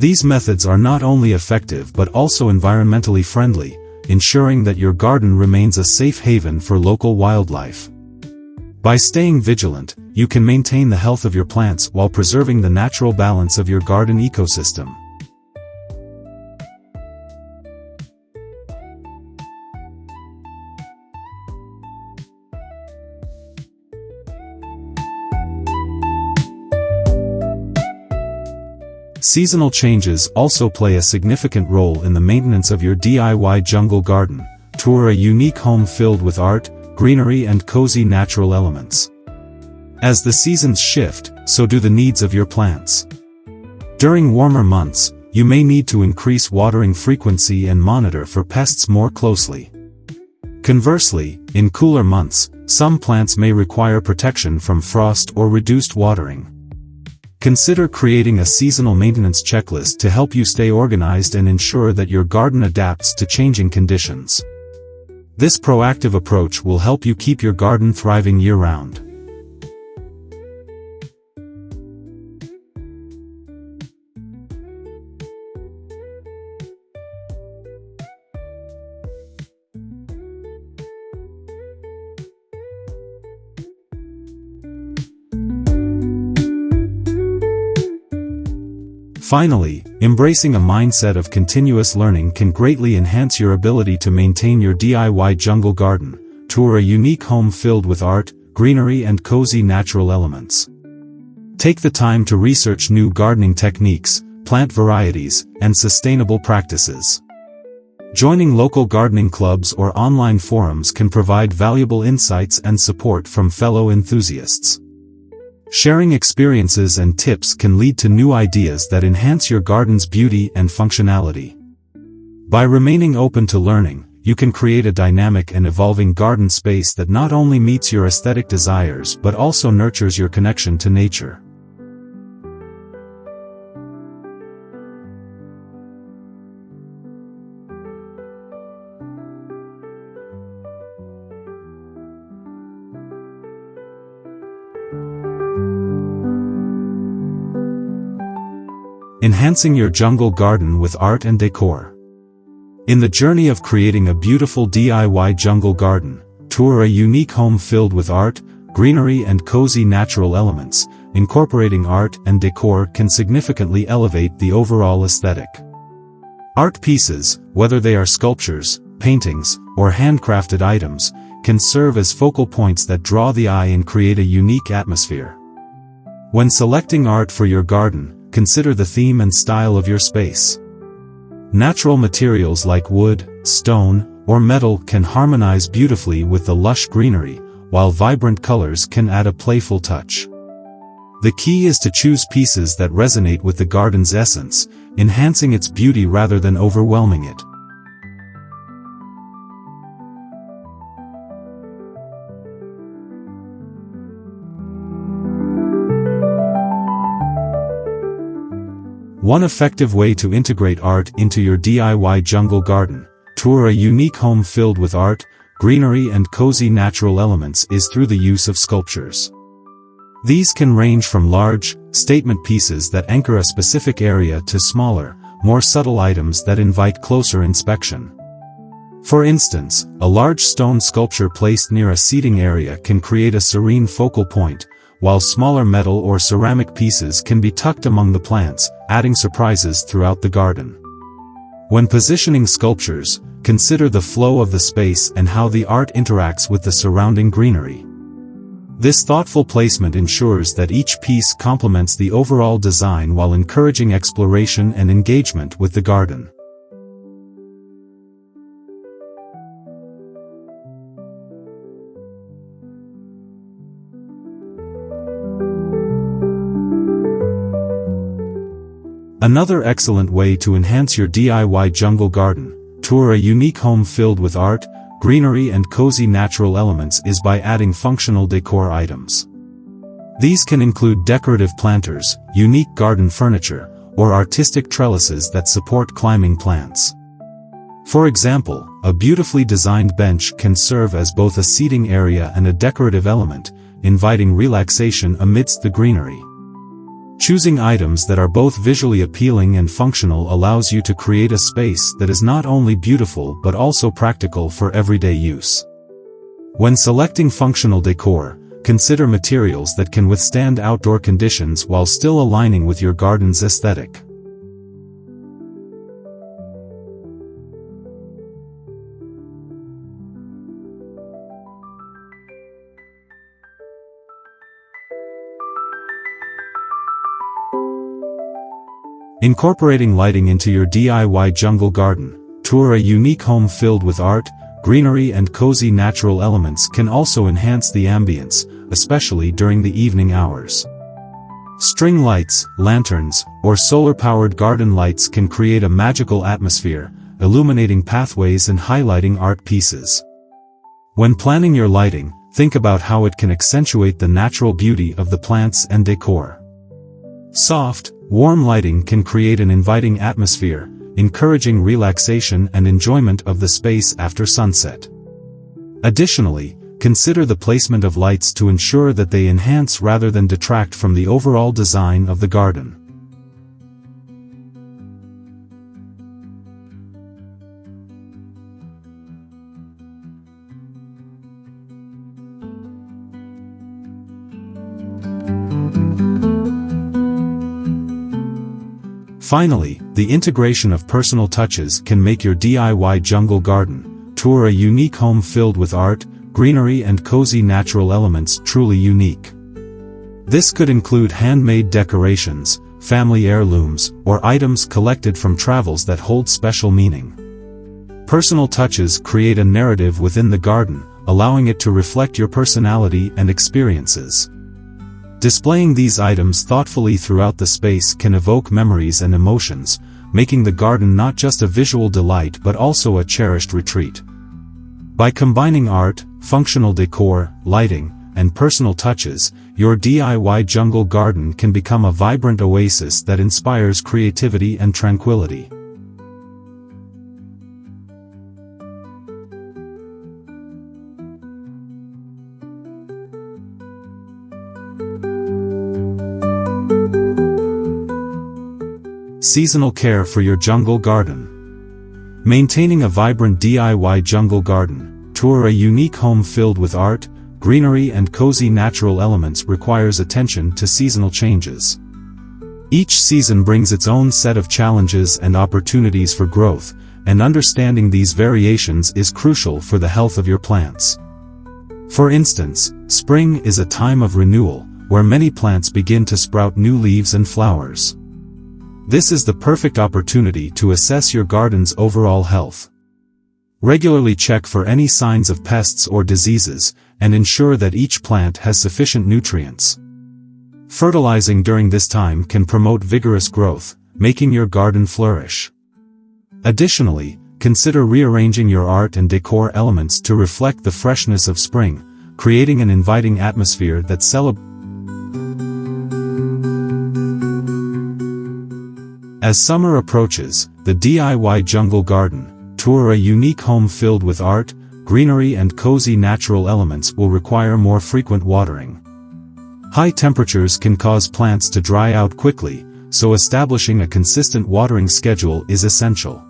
These methods are not only effective but also environmentally friendly, ensuring that your garden remains a safe haven for local wildlife. By staying vigilant, you can maintain the health of your plants while preserving the natural balance of your garden ecosystem. Seasonal changes also play a significant role in the maintenance of your DIY jungle garden. Tour a unique home filled with art, greenery and cozy natural elements. As the seasons shift, so do the needs of your plants. During warmer months, you may need to increase watering frequency and monitor for pests more closely. Conversely, in cooler months, some plants may require protection from frost or reduced watering. Consider creating a seasonal maintenance checklist to help you stay organized and ensure that your garden adapts to changing conditions. This proactive approach will help you keep your garden thriving year-round. Finally, embracing a mindset of continuous learning can greatly enhance your ability to maintain your DIY jungle garden. Tour a unique home filled with art, greenery and cozy natural elements. Take the time to research new gardening techniques, plant varieties, and sustainable practices. Joining local gardening clubs or online forums can provide valuable insights and support from fellow enthusiasts. Sharing experiences and tips can lead to new ideas that enhance your garden's beauty and functionality. By remaining open to learning, you can create a dynamic and evolving garden space that not only meets your aesthetic desires but also nurtures your connection to nature. Enhancing your jungle garden with art and decor. In the journey of creating a beautiful DIY jungle garden, tour a unique home filled with art, greenery and cozy natural elements. Incorporating art and decor can significantly elevate the overall aesthetic. Art pieces, whether they are sculptures, paintings, or handcrafted items, can serve as focal points that draw the eye and create a unique atmosphere. When selecting art for your garden, consider the theme and style of your space. Natural materials like wood, stone, or metal can harmonize beautifully with the lush greenery, while vibrant colors can add a playful touch. The key is to choose pieces that resonate with the garden's essence, enhancing its beauty rather than overwhelming it. One effective way to integrate art into your DIY jungle garden, tour a unique home filled with art, greenery and cozy natural elements is through the use of sculptures. These can range from large, statement pieces that anchor a specific area to smaller, more subtle items that invite closer inspection. For instance, a large stone sculpture placed near a seating area can create a serene focal point, while smaller metal or ceramic pieces can be tucked among the plants, adding surprises throughout the garden. When positioning sculptures, consider the flow of the space and how the art interacts with the surrounding greenery. This thoughtful placement ensures that each piece complements the overall design while encouraging exploration and engagement with the garden. Another excellent way to enhance your DIY jungle garden, tour a unique home filled with art, greenery and cozy natural elements is by adding functional decor items. These can include decorative planters, unique garden furniture, or artistic trellises that support climbing plants. For example, a beautifully designed bench can serve as both a seating area and a decorative element, inviting relaxation amidst the greenery. Choosing items that are both visually appealing and functional allows you to create a space that is not only beautiful but also practical for everyday use. When selecting functional decor, consider materials that can withstand outdoor conditions while still aligning with your garden's aesthetic. Incorporating lighting into your DIY jungle garden, tour a unique home filled with art, greenery and cozy natural elements can also enhance the ambience, especially during the evening hours. String lights, lanterns, or solar-powered garden lights can create a magical atmosphere, illuminating pathways and highlighting art pieces. When planning your lighting, think about how it can accentuate the natural beauty of the plants and decor. Soft, warm lighting can create an inviting atmosphere, encouraging relaxation and enjoyment of the space after sunset. Additionally, consider the placement of lights to ensure that they enhance rather than detract from the overall design of the garden. Finally, the integration of personal touches can make your DIY jungle garden tour a unique home filled with art, greenery and cozy natural elements truly unique. This could include handmade decorations, family heirlooms, or items collected from travels that hold special meaning. Personal touches create a narrative within the garden, allowing it to reflect your personality and experiences. Displaying these items thoughtfully throughout the space can evoke memories and emotions, making the garden not just a visual delight but also a cherished retreat. By combining art, functional decor, lighting, and personal touches, your DIY jungle garden can become a vibrant oasis that inspires creativity and tranquility. Seasonal care for your jungle garden. Maintaining a vibrant DIY jungle garden tour a unique home filled with art, greenery and cozy natural elements requires attention to seasonal changes. Each season brings its own set of challenges and opportunities for growth, and understanding these variations is crucial for the health of your plants. For instance, spring is a time of renewal, where many plants begin to sprout new leaves and flowers. This is the perfect opportunity to assess your garden's overall health. Regularly check for any signs of pests or diseases, and ensure that each plant has sufficient nutrients. Fertilizing during this time can promote vigorous growth, making your garden flourish. Additionally, consider rearranging your art and decor elements to reflect the freshness of spring, creating an inviting atmosphere that celebrates. As summer approaches, the DIY jungle garden tour a unique home filled with art, greenery and cozy natural elements will require more frequent watering. High temperatures can cause plants to dry out quickly, so establishing a consistent watering schedule is essential.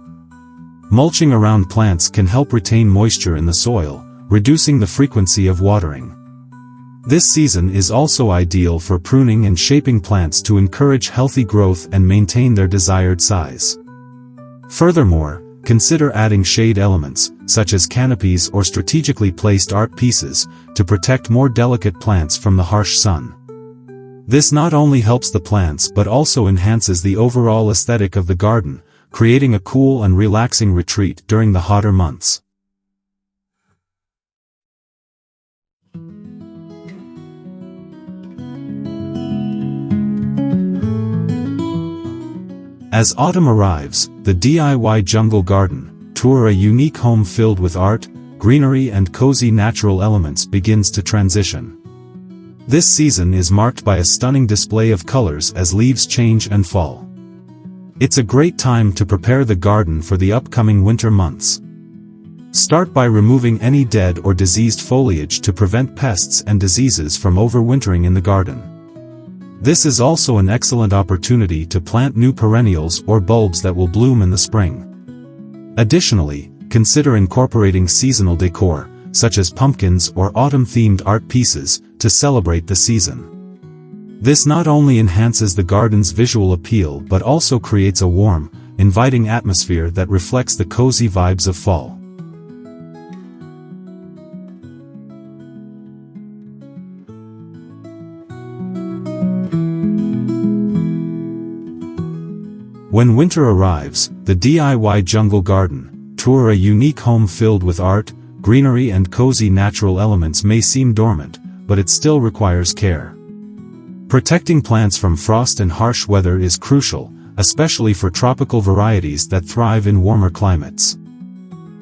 Mulching around plants can help retain moisture in the soil, reducing the frequency of watering. This season is also ideal for pruning and shaping plants to encourage healthy growth and maintain their desired size. Furthermore, consider adding shade elements, such as canopies or strategically placed art pieces, to protect more delicate plants from the harsh sun. This not only helps the plants but also enhances the overall aesthetic of the garden, creating a cool and relaxing retreat during the hotter months. As autumn arrives, the DIY jungle garden tour a unique home filled with art, greenery and cozy natural elements begins to transition. This season is marked by a stunning display of colors as leaves change and fall. It's a great time to prepare the garden for the upcoming winter months. Start by removing any dead or diseased foliage to prevent pests and diseases from overwintering in the garden. This is also an excellent opportunity to plant new perennials or bulbs that will bloom in the spring. Additionally, consider incorporating seasonal decor, such as pumpkins or autumn-themed art pieces, to celebrate the season. This not only enhances the garden's visual appeal but also creates a warm, inviting atmosphere that reflects the cozy vibes of fall. When winter arrives, the DIY jungle garden tour a unique home filled with art, greenery and cozy natural elements may seem dormant, but it still requires care. Protecting plants from frost and harsh weather is crucial, especially for tropical varieties that thrive in warmer climates.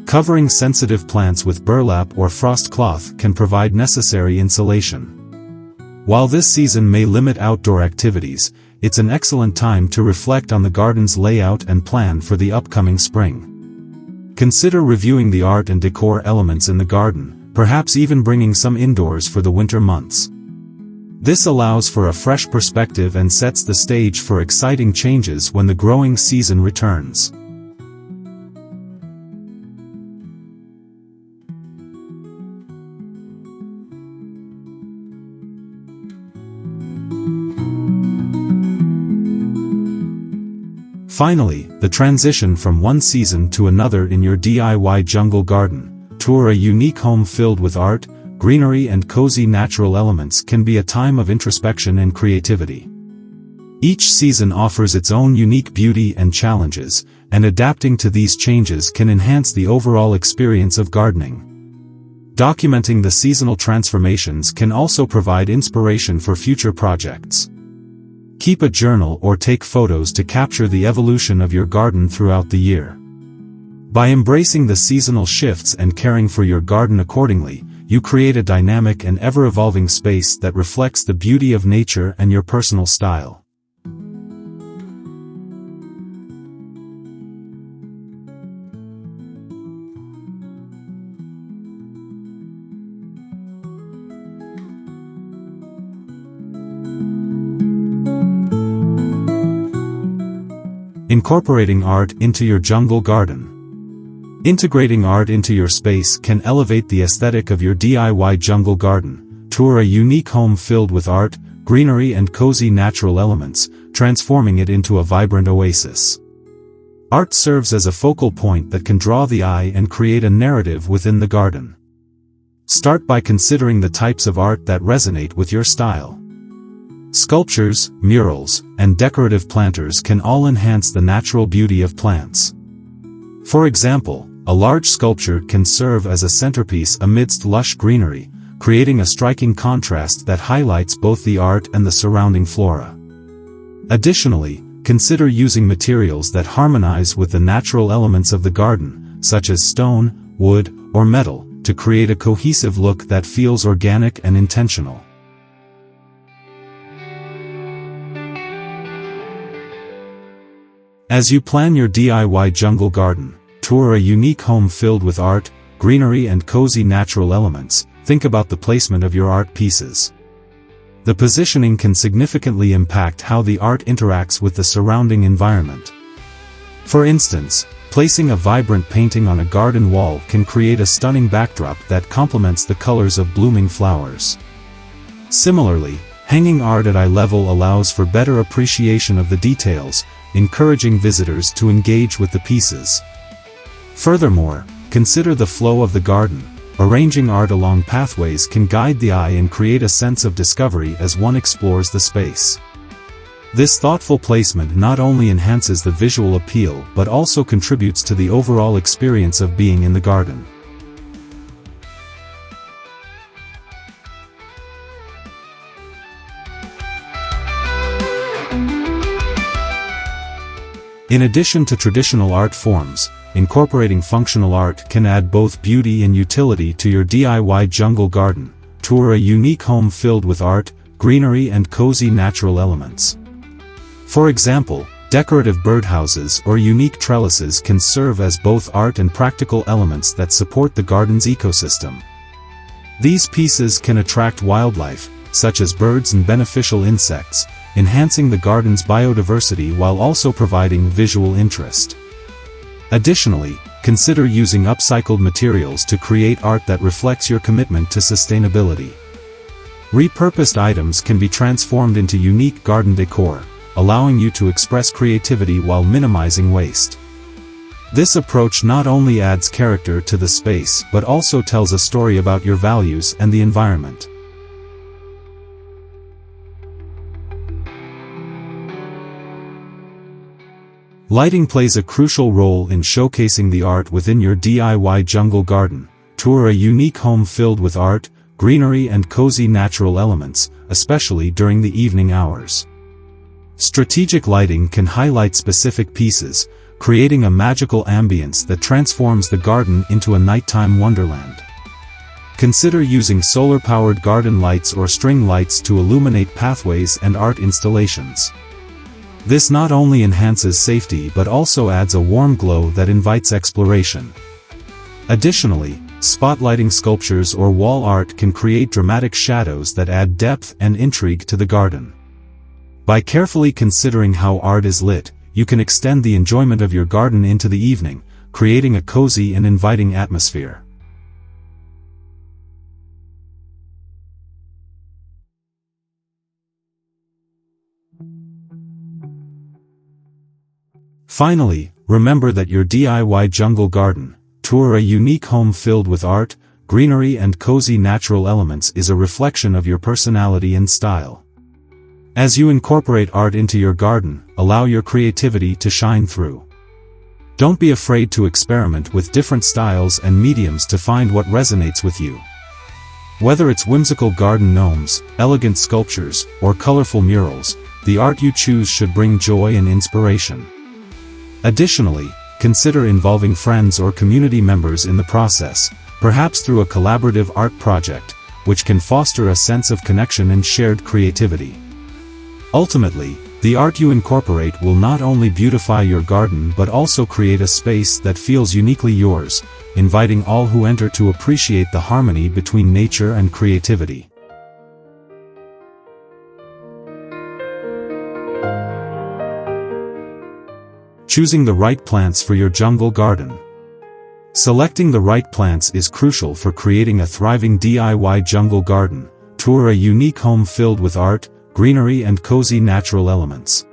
Covering sensitive plants with burlap or frost cloth can provide necessary insulation. While this season may limit outdoor activities, it's an excellent time to reflect on the garden's layout and plan for the upcoming spring. Consider reviewing the art and decor elements in the garden, perhaps even bringing some indoors for the winter months. This allows for a fresh perspective and sets the stage for exciting changes when the growing season returns. Finally, the transition from one season to another in your DIY jungle garden. Tour a unique home filled with art, greenery and cozy natural elements can be a time of introspection and creativity. Each season offers its own unique beauty and challenges, and adapting to these changes can enhance the overall experience of gardening. Documenting the seasonal transformations can also provide inspiration for future projects. Keep a journal or take photos to capture the evolution of your garden throughout the year. By embracing the seasonal shifts and caring for your garden accordingly, you create a dynamic and ever-evolving space that reflects the beauty of nature and your personal style. Incorporating art into your jungle garden. Integrating art into your space can elevate the aesthetic of your DIY jungle garden. Tour a unique home filled with art, greenery and cozy natural elements, transforming it into a vibrant oasis. Art serves as a focal point that can draw the eye and create a narrative within the garden. Start by considering the types of art that resonate with your style. Sculptures, murals, and decorative planters can all enhance the natural beauty of plants. For example, a large sculpture can serve as a centerpiece amidst lush greenery, creating a striking contrast that highlights both the art and the surrounding flora. Additionally, consider using materials that harmonize with the natural elements of the garden, such as stone, wood, or metal, to create a cohesive look that feels organic and intentional. As you plan your DIY jungle garden, tour a unique home filled with art, greenery and cozy natural elements, think about the placement of your art pieces. The positioning can significantly impact how the art interacts with the surrounding environment. For instance, placing a vibrant painting on a garden wall can create a stunning backdrop that complements the colors of blooming flowers. Similarly, hanging art at eye level allows for better appreciation of the details, encouraging visitors to engage with the pieces. Furthermore, consider the flow of the garden. Arranging art along pathways can guide the eye and create a sense of discovery as one explores the space. This thoughtful placement not only enhances the visual appeal but also contributes to the overall experience of being in the garden. In addition to traditional art forms, incorporating functional art can add both beauty and utility to your DIY jungle garden. Tour a unique home filled with art, greenery and cozy natural elements. For example, decorative birdhouses or unique trellises can serve as both art and practical elements that support the garden's ecosystem. These pieces can attract wildlife, such as birds and beneficial insects, enhancing the garden's biodiversity while also providing visual interest. Additionally, consider using upcycled materials to create art that reflects your commitment to sustainability. Repurposed items can be transformed into unique garden decor, allowing you to express creativity while minimizing waste. This approach not only adds character to the space but also tells a story about your values and the environment. Lighting plays a crucial role in showcasing the art within your DIY jungle garden. Tour a unique home filled with art, greenery and cozy natural elements, especially during the evening hours. Strategic lighting can highlight specific pieces, creating a magical ambience that transforms the garden into a nighttime wonderland. Consider using solar-powered garden lights or string lights to illuminate pathways and art installations. This not only enhances safety but also adds a warm glow that invites exploration. Additionally, spotlighting sculptures or wall art can create dramatic shadows that add depth and intrigue to the garden. By carefully considering how art is lit, you can extend the enjoyment of your garden into the evening, creating a cozy and inviting atmosphere. Finally, remember that your DIY jungle garden, tour a unique home filled with art, greenery and cozy natural elements is a reflection of your personality and style. As you incorporate art into your garden, allow your creativity to shine through. Don't be afraid to experiment with different styles and mediums to find what resonates with you. Whether it's whimsical garden gnomes, elegant sculptures, or colorful murals, the art you choose should bring joy and inspiration. Additionally, consider involving friends or community members in the process, perhaps through a collaborative art project, which can foster a sense of connection and shared creativity. Ultimately, the art you incorporate will not only beautify your garden but also create a space that feels uniquely yours, inviting all who enter to appreciate the harmony between nature and creativity. Choosing the right plants for your jungle garden. Selecting the right plants is crucial for creating a thriving DIY jungle garden. Tour a unique home filled with art, greenery and cozy natural elements.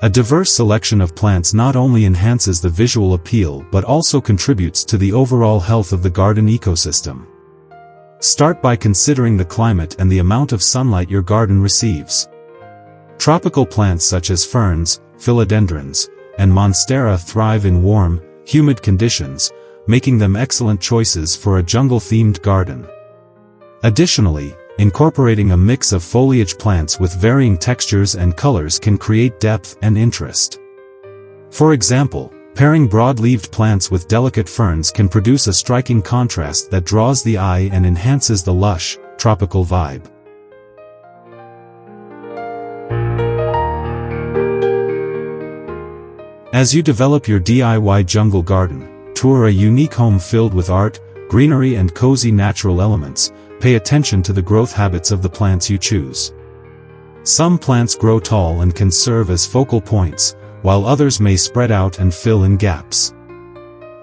A diverse selection of plants not only enhances the visual appeal but also contributes to the overall health of the garden ecosystem. Start by considering the climate and the amount of sunlight your garden receives. Tropical plants such as ferns, philodendrons, and monstera thrive in warm, humid conditions, making them excellent choices for a jungle-themed garden. Additionally, incorporating a mix of foliage plants with varying textures and colors can create depth and interest. For example, pairing broad-leaved plants with delicate ferns can produce a striking contrast that draws the eye and enhances the lush, tropical vibe. As you develop your DIY jungle garden, tour a unique home filled with art, greenery and cozy natural elements. Pay attention to the growth habits of the plants you choose. Some plants grow tall and can serve as focal points, while others may spread out and fill in gaps.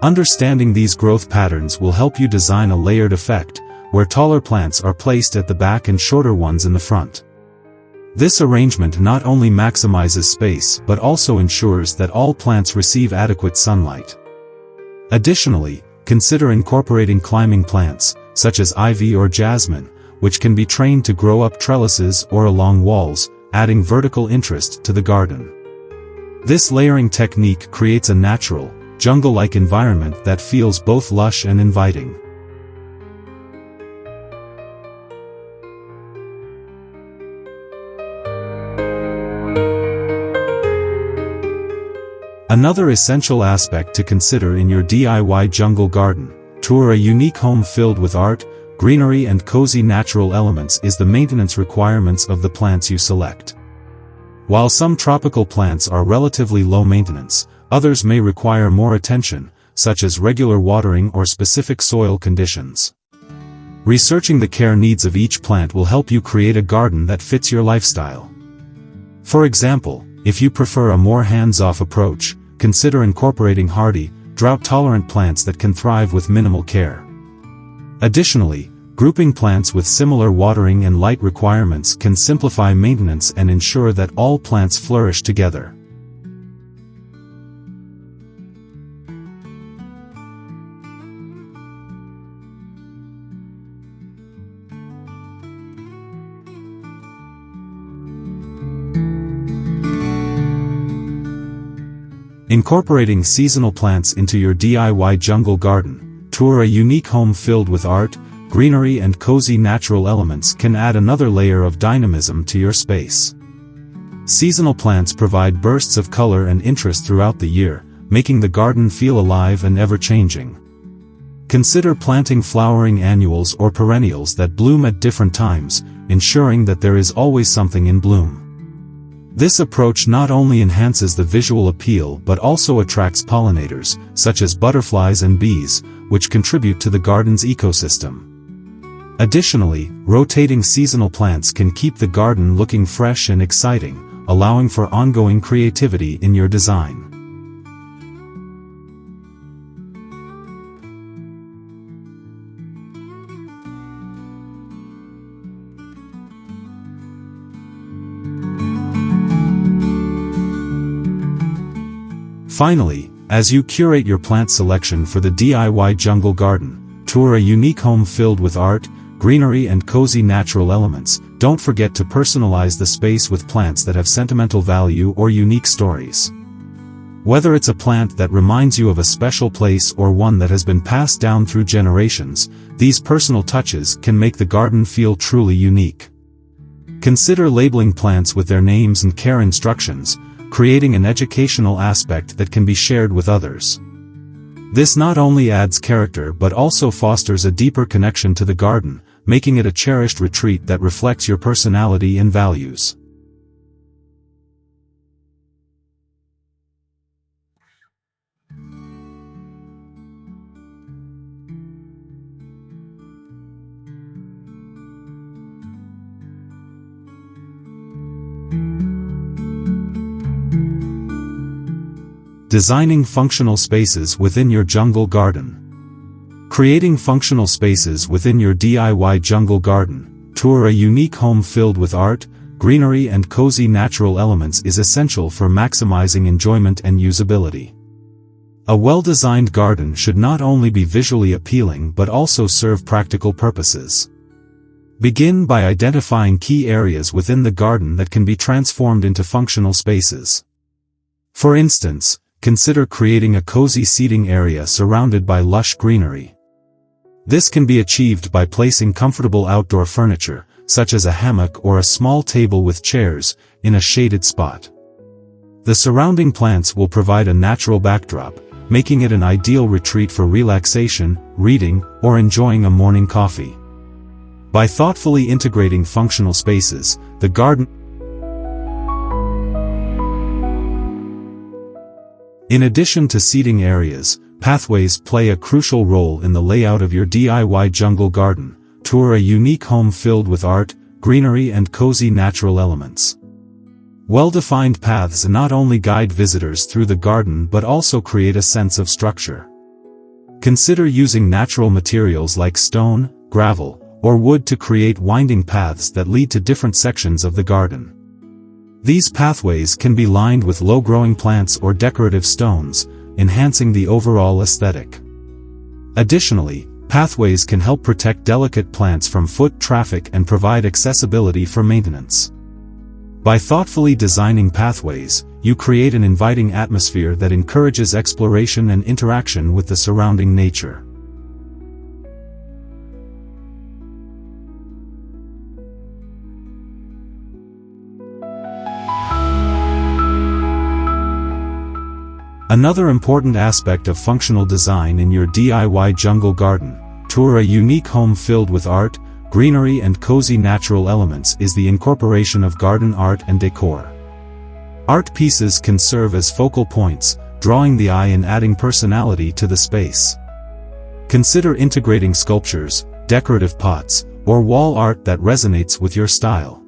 Understanding these growth patterns will help you design a layered effect, where taller plants are placed at the back and shorter ones in the front. This arrangement not only maximizes space but also ensures that all plants receive adequate sunlight. Additionally, consider incorporating climbing plants, such as ivy or jasmine, which can be trained to grow up trellises or along walls, adding vertical interest to the garden. This layering technique creates a natural, jungle-like environment that feels both lush and inviting. Another essential aspect to consider in your DIY jungle garden, tour a unique home filled with art, greenery and cozy natural elements is the maintenance requirements of the plants you select. While some tropical plants are relatively low maintenance, others may require more attention, such as regular watering or specific soil conditions. Researching the care needs of each plant will help you create a garden that fits your lifestyle. For example, if you prefer a more hands-off approach, consider incorporating hardy, drought-tolerant plants that can thrive with minimal care. Additionally, grouping plants with similar watering and light requirements can simplify maintenance and ensure that all plants flourish together. Incorporating seasonal plants into your DIY jungle garden, tour a unique home filled with art, greenery and cozy natural elements can add another layer of dynamism to your space. Seasonal plants provide bursts of color and interest throughout the year, making the garden feel alive and ever-changing. Consider planting flowering annuals or perennials that bloom at different times, ensuring that there is always something in bloom. This approach not only enhances the visual appeal but also attracts pollinators, such as butterflies and bees, which contribute to the garden's ecosystem. Additionally, rotating seasonal plants can keep the garden looking fresh and exciting, allowing for ongoing creativity in your design. Finally, as you curate your plant selection for the DIY jungle garden, tour a unique home filled with art, greenery and cozy natural elements, don't forget to personalize the space with plants that have sentimental value or unique stories. Whether it's a plant that reminds you of a special place or one that has been passed down through generations, these personal touches can make the garden feel truly unique. Consider labeling plants with their names and care instructions, creating an educational aspect that can be shared with others. This not only adds character but also fosters a deeper connection to the garden, making it a cherished retreat that reflects your personality and values. Designing functional spaces within your jungle garden. Creating functional spaces within your DIY jungle garden, tour a unique home filled with art, greenery and cozy natural elements is essential for maximizing enjoyment and usability. A well-designed garden should not only be visually appealing but also serve practical purposes. Begin by identifying key areas within the garden that can be transformed into functional spaces. For instance, consider creating a cozy seating area surrounded by lush greenery. This can be achieved by placing comfortable outdoor furniture, such as a hammock or a small table with chairs, in a shaded spot. The surrounding plants will provide a natural backdrop, making it an ideal retreat for relaxation, reading, or enjoying a morning coffee. By thoughtfully integrating functional spaces, the garden. In addition to seating areas, pathways play a crucial role in the layout of your DIY jungle garden. Tour a unique home filled with art, greenery and cozy natural elements. Well-defined paths not only guide visitors through the garden but also create a sense of structure. Consider using natural materials like stone, gravel, or wood to create winding paths that lead to different sections of the garden. These pathways can be lined with low-growing plants or decorative stones, enhancing the overall aesthetic. Additionally, pathways can help protect delicate plants from foot traffic and provide accessibility for maintenance. By thoughtfully designing pathways, you create an inviting atmosphere that encourages exploration and interaction with the surrounding nature. Another important aspect of functional design in your DIY jungle garden, tour a unique home filled with art, greenery and cozy natural elements is the incorporation of garden art and decor. Art pieces can serve as focal points, drawing the eye and adding personality to the space. Consider integrating sculptures, decorative pots, or wall art that resonates with your style.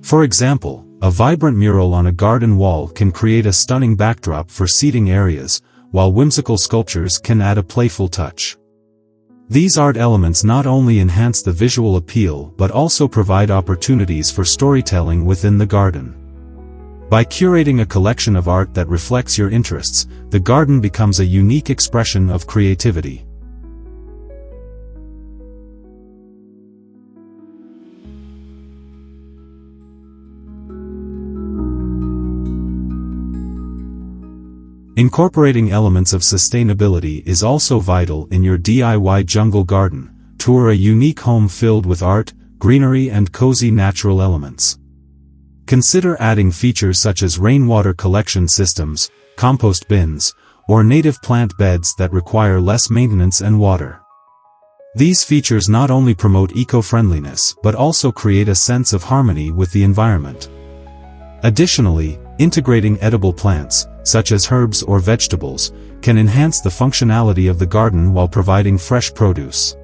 For example, a vibrant mural on a garden wall can create a stunning backdrop for seating areas, while whimsical sculptures can add a playful touch. These art elements not only enhance the visual appeal but also provide opportunities for storytelling within the garden. By curating a collection of art that reflects your interests, the garden becomes a unique expression of creativity. Incorporating elements of sustainability is also vital in your DIY jungle garden. tour a unique home filled with art, greenery and cozy natural elements. Consider adding features such as rainwater collection systems, compost bins, or native plant beds that require less maintenance and water. These features not only promote eco-friendliness but also create a sense of harmony with the environment. Additionally, integrating edible plants, such as herbs or vegetables, can enhance the functionality of the garden while providing fresh produce.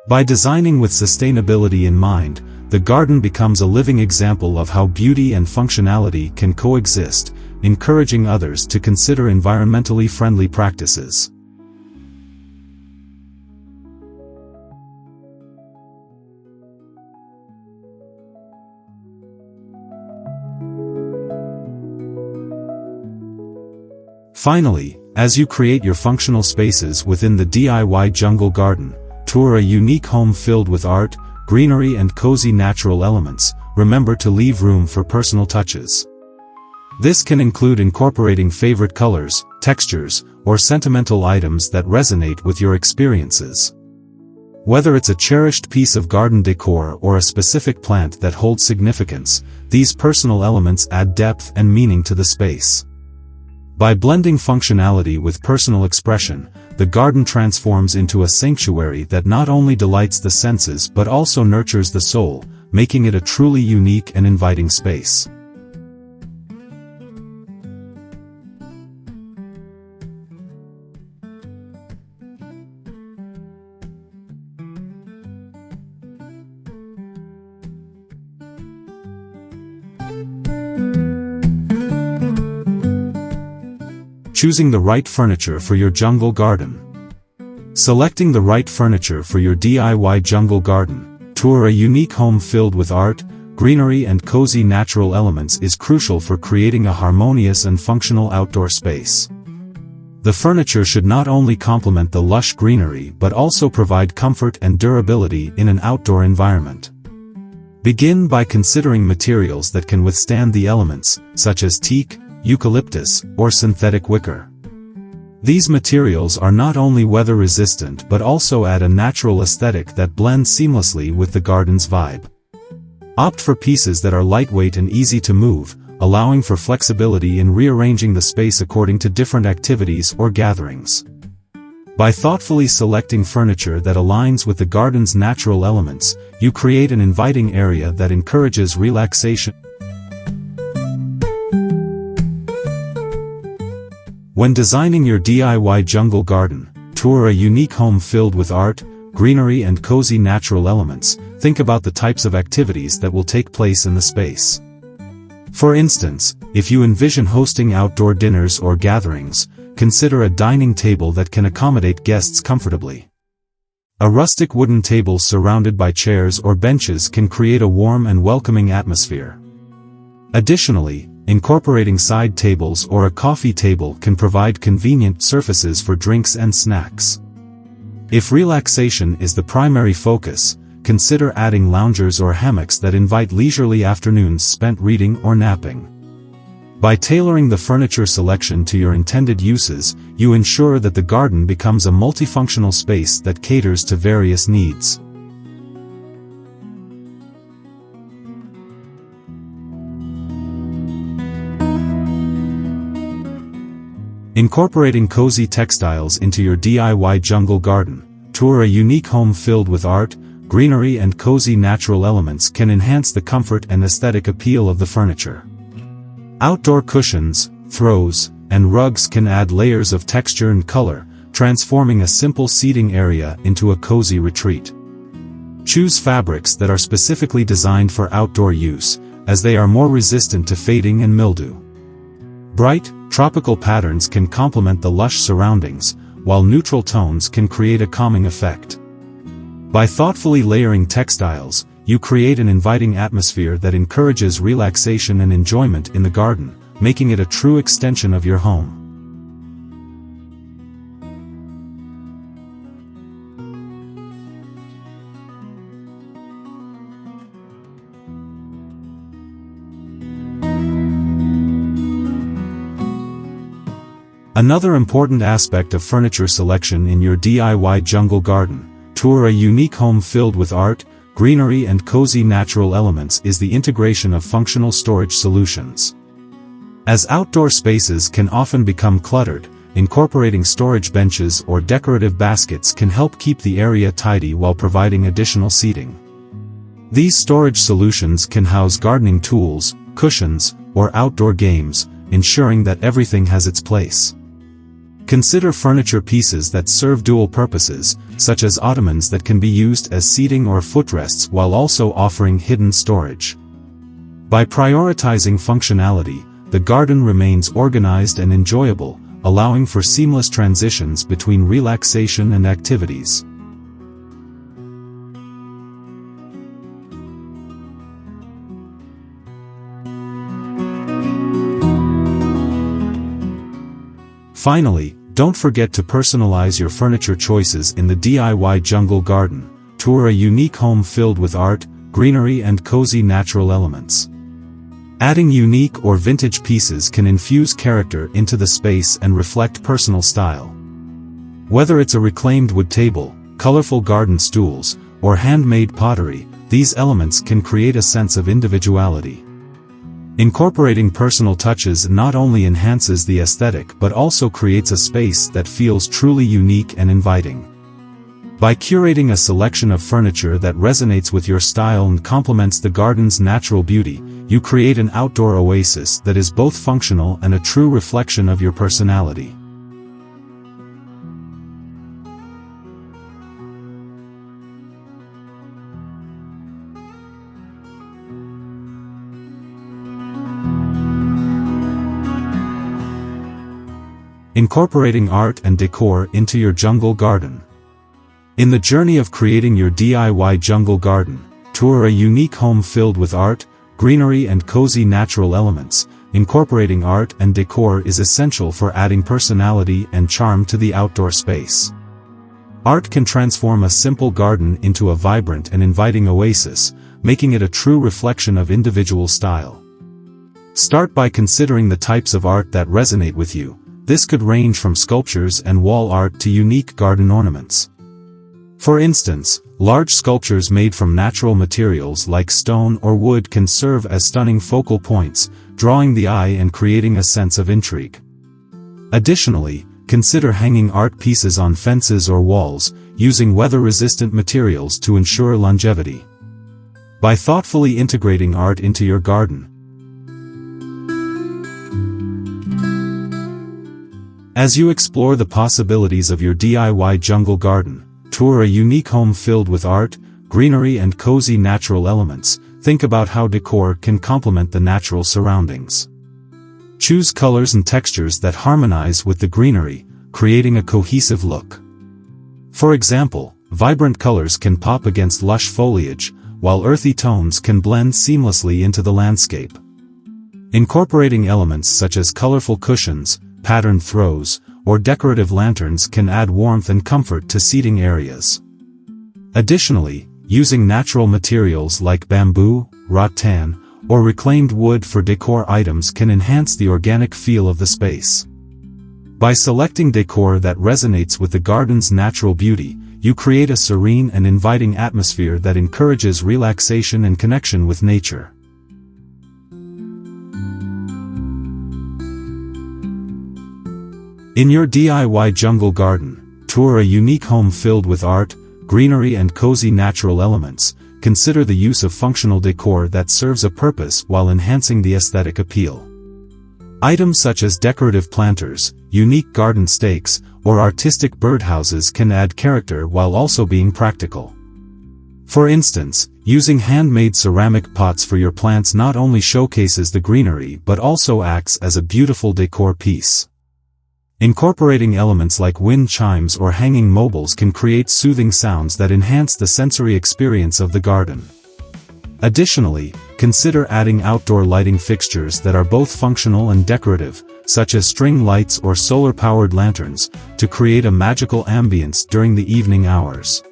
By designing with sustainability in mind, the garden becomes a living example of how beauty and functionality can coexist, encouraging others to consider environmentally friendly practices. Finally, as you create your functional spaces within the DIY jungle garden, tour a unique home filled with art, greenery and cozy natural elements, remember to leave room for personal touches. This can include incorporating favorite colors, textures, or sentimental items that resonate with your experiences. Whether it's a cherished piece of garden decor or a specific plant that holds significance, these personal elements add depth and meaning to the space. By blending functionality with personal expression, the garden transforms into a sanctuary that not only delights the senses but also nurtures the soul, making it a truly unique and inviting space. Choosing the right furniture for your jungle garden. Selecting the right furniture for your DIY jungle garden, tour a unique home filled with art, greenery and cozy natural elements is crucial for creating a harmonious and functional outdoor space. The furniture should not only complement the lush greenery but also provide comfort and durability in an outdoor environment. Begin by considering materials that can withstand the elements, such as teak, eucalyptus, or synthetic wicker. These materials are not only weather-resistant but also add a natural aesthetic that blends seamlessly with the garden's vibe. Opt for pieces that are lightweight and easy to move, allowing for flexibility in rearranging the space according to different activities or gatherings. By thoughtfully selecting furniture that aligns with the garden's natural elements, you create an inviting area that encourages relaxation. When designing your DIY jungle garden, tour a unique home filled with art, greenery and cozy natural elements, think about the types of activities that will take place in the space. For instance, if you envision hosting outdoor dinners or gatherings, consider a dining table that can accommodate guests comfortably. A rustic wooden table surrounded by chairs or benches can create a warm and welcoming atmosphere. Additionally, incorporating side tables or a coffee table can provide convenient surfaces for drinks and snacks. If relaxation is the primary focus, consider adding loungers or hammocks that invite leisurely afternoons spent reading or napping. By tailoring the furniture selection to your intended uses, you ensure that the garden becomes a multifunctional space that caters to various needs. Incorporating cozy textiles into your DIY jungle garden, tour a unique home filled with art, greenery and cozy natural elements can enhance the comfort and aesthetic appeal of the furniture. Outdoor cushions, throws, and rugs can add layers of texture and color, transforming a simple seating area into a cozy retreat. Choose fabrics that are specifically designed for outdoor use, as they are more resistant to fading and mildew. Bright, tropical patterns can complement the lush surroundings, while neutral tones can create a calming effect. By thoughtfully layering textiles, you create an inviting atmosphere that encourages relaxation and enjoyment in the garden, making it a true extension of your home. Another important aspect of furniture selection in your DIY jungle garden, tour a unique home filled with art, greenery and cozy natural elements is the integration of functional storage solutions. As outdoor spaces can often become cluttered, incorporating storage benches or decorative baskets can help keep the area tidy while providing additional seating. These storage solutions can house gardening tools, cushions, or outdoor games, ensuring that everything has its place. Consider furniture pieces that serve dual purposes, such as ottomans that can be used as seating or footrests while also offering hidden storage. By prioritizing functionality, the garden remains organized and enjoyable, allowing for seamless transitions between relaxation and activities. Finally, don't forget to personalize your furniture choices in the DIY jungle garden. Tour a unique home filled with art, greenery and cozy natural elements. Adding unique or vintage pieces can infuse character into the space and reflect personal style. Whether it's a reclaimed wood table, colorful garden stools, or handmade pottery, these elements can create a sense of individuality. Incorporating personal touches not only enhances the aesthetic but also creates a space that feels truly unique and inviting. By curating a selection of furniture that resonates with your style and complements the garden's natural beauty, you create an outdoor oasis that is both functional and a true reflection of your personality. Incorporating art and decor into your jungle garden. In the journey of creating your DIY jungle garden, tour a unique home filled with art, greenery and cozy natural elements. Incorporating art and decor is essential for adding personality and charm to the outdoor space. Art can transform a simple garden into a vibrant and inviting oasis, making it a true reflection of individual style. Start by considering the types of art that resonate with you. This could range from sculptures and wall art to unique garden ornaments. For instance, large sculptures made from natural materials like stone or wood can serve as stunning focal points, drawing the eye and creating a sense of intrigue. Additionally, consider hanging art pieces on fences or walls, using weather-resistant materials to ensure longevity. By thoughtfully integrating art into your garden, as you explore the possibilities of your DIY jungle garden, tour a unique home filled with art, greenery and cozy natural elements. Think about how decor can complement the natural surroundings. Choose colors and textures that harmonize with the greenery, creating a cohesive look. For example, vibrant colors can pop against lush foliage, while earthy tones can blend seamlessly into the landscape. Incorporating elements such as colorful cushions, patterned throws, or decorative lanterns can add warmth and comfort to seating areas. Additionally, using natural materials like bamboo, rattan, or reclaimed wood for decor items can enhance the organic feel of the space. By selecting decor that resonates with the garden's natural beauty, you create a serene and inviting atmosphere that encourages relaxation and connection with nature. In your DIY jungle garden, tour a unique home filled with art, greenery and cozy natural elements. Consider the use of functional decor that serves a purpose while enhancing the aesthetic appeal. Items such as decorative planters, unique garden stakes, or artistic birdhouses can add character while also being practical. For instance, using handmade ceramic pots for your plants not only showcases the greenery but also acts as a beautiful decor piece. Incorporating elements like wind chimes or hanging mobiles can create soothing sounds that enhance the sensory experience of the garden. Additionally, consider adding outdoor lighting fixtures that are both functional and decorative, such as string lights or solar-powered lanterns, to create a magical ambience during the evening hours.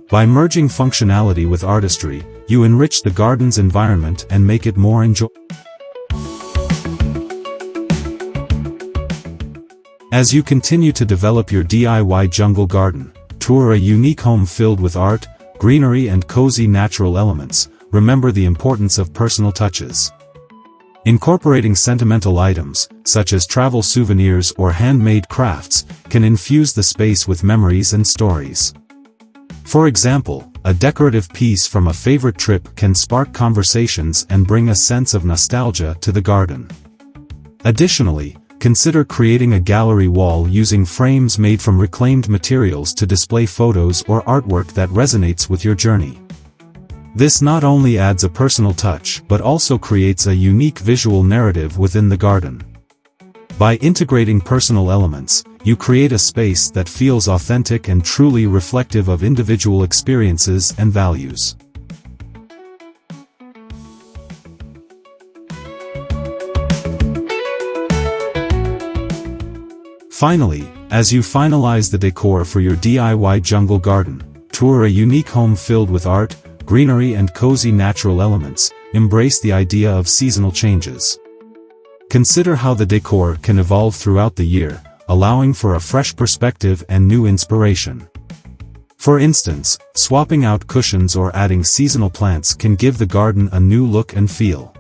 By merging functionality with artistry, you enrich the garden's environment and make it more enjoyable. As you continue to develop your DIY jungle garden, tour tour a unique home filled with art, greenery and cozy natural elements. Remember the importance of personal touches. Incorporating sentimental items, such as travel souvenirs or handmade crafts, can infuse the space with memories and stories. For example, a decorative piece from a favorite trip can spark conversations and bring a sense of nostalgia to the garden. Additionally, consider creating a gallery wall using frames made from reclaimed materials to display photos or artwork that resonates with your journey. This not only adds a personal touch but also creates a unique visual narrative within the garden. By integrating personal elements, you create a space that feels authentic and truly reflective of individual experiences and values. Finally, as you finalize the decor for your DIY jungle garden, tour a unique home filled with art, greenery and cozy natural elements. Embrace the idea of seasonal changes. Consider how the decor can evolve throughout the year, allowing for a fresh perspective and new inspiration. For instance, swapping out cushions or adding seasonal plants can give the garden a new look and feel.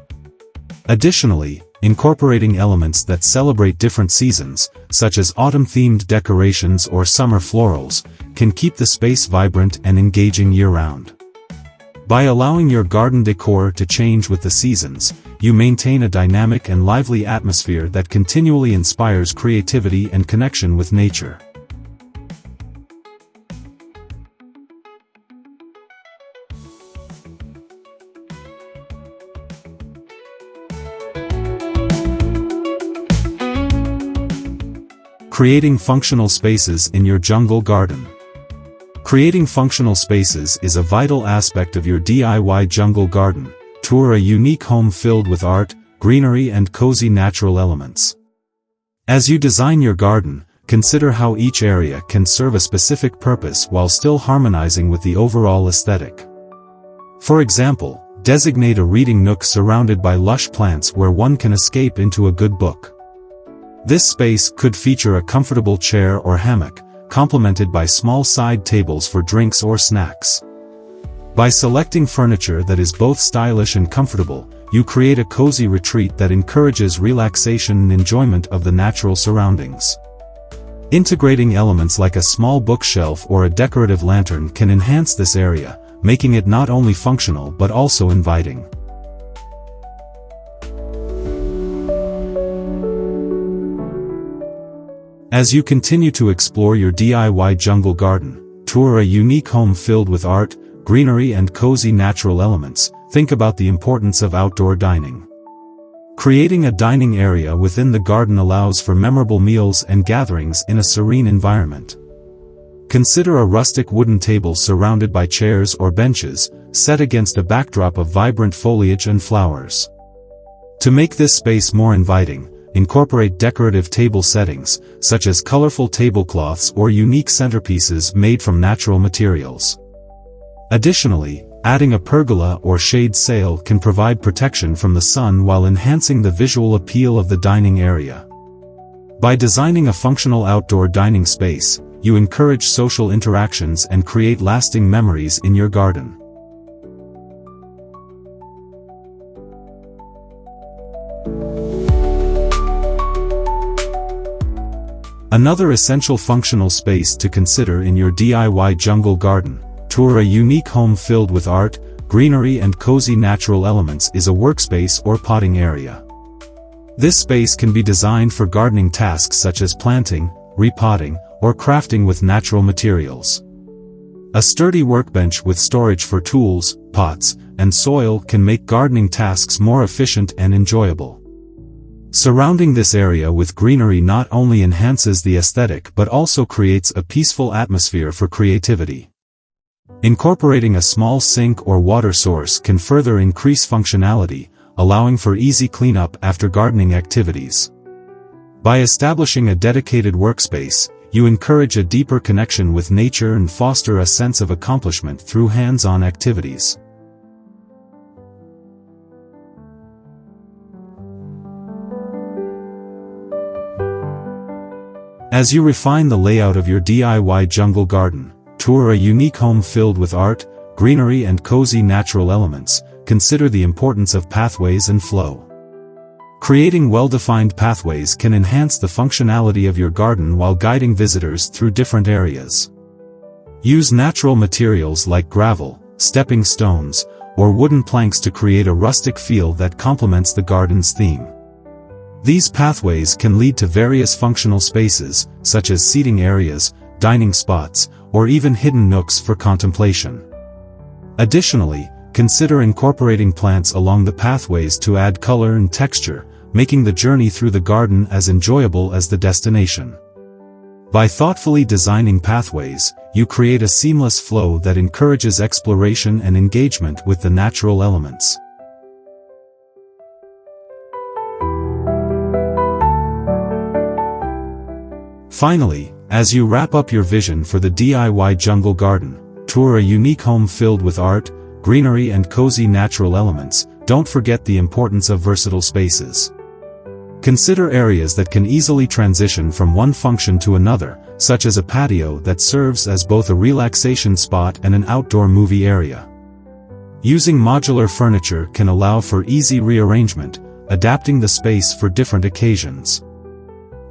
Additionally, incorporating elements that celebrate different seasons, such as autumn-themed decorations or summer florals, can keep the space vibrant and engaging year-round. By allowing your garden decor to change with the seasons, you maintain a dynamic and lively atmosphere that continually inspires creativity and connection with nature. Creating functional spaces in your jungle garden. Creating functional spaces is a vital aspect of your DIY jungle garden. Tour a unique home filled with art, greenery and cozy natural elements. As you design your garden, consider how each area can serve a specific purpose while still harmonizing with the overall aesthetic. For example, designate a reading nook surrounded by lush plants where one can escape into a good book. This space could feature a comfortable chair or hammock, complemented by small side tables for drinks or snacks. By selecting furniture that is both stylish and comfortable, you create a cozy retreat that encourages relaxation and enjoyment of the natural surroundings. Integrating elements like a small bookshelf or a decorative lantern can enhance this area, making it not only functional but also inviting. As you continue to explore your DIY jungle garden, tour a unique home filled with art, greenery and cozy natural elements. Think about the importance of outdoor dining. Creating a dining area within the garden allows for memorable meals and gatherings in a serene environment. Consider a rustic wooden table surrounded by chairs or benches, set against a backdrop of vibrant foliage and flowers. To make this space more inviting, incorporate decorative table settings, such as colorful tablecloths or unique centerpieces made from natural materials. Additionally, adding a pergola or shade sail can provide protection from the sun while enhancing the visual appeal of the dining area. By designing a functional outdoor dining space, you encourage social interactions and create lasting memories in your garden. Another essential functional space to consider in your DIY jungle garden, tour a unique home filled with art, greenery and cozy natural elements is a workspace or potting area. This space can be designed for gardening tasks such as planting, repotting, or crafting with natural materials. A sturdy workbench with storage for tools, pots, and soil can make gardening tasks more efficient and enjoyable. Surrounding this area with greenery not only enhances the aesthetic but also creates a peaceful atmosphere for creativity. Incorporating a small sink or water source can further increase functionality, allowing for easy cleanup after gardening activities. By establishing a dedicated workspace, you encourage a deeper connection with nature and foster a sense of accomplishment through hands-on activities. As you refine the layout of your DIY jungle garden, tour a unique home filled with art, greenery and cozy natural elements. Consider the importance of pathways and flow. Creating well-defined pathways can enhance the functionality of your garden while guiding visitors through different areas. Use natural materials like gravel, stepping stones, or wooden planks to create a rustic feel that complements the garden's theme. These pathways can lead to various functional spaces, such as seating areas, dining spots, or even hidden nooks for contemplation. Additionally, consider incorporating plants along the pathways to add color and texture, making the journey through the garden as enjoyable as the destination. By thoughtfully designing pathways, you create a seamless flow that encourages exploration and engagement with the natural elements. Finally, as you wrap up your vision for the DIY jungle garden, tour a unique home filled with art, greenery and cozy natural elements. Don't forget the importance of versatile spaces. Consider areas that can easily transition from one function to another, such as a patio that serves as both a relaxation spot and an outdoor movie area. Using modular furniture can allow for easy rearrangement, adapting the space for different occasions.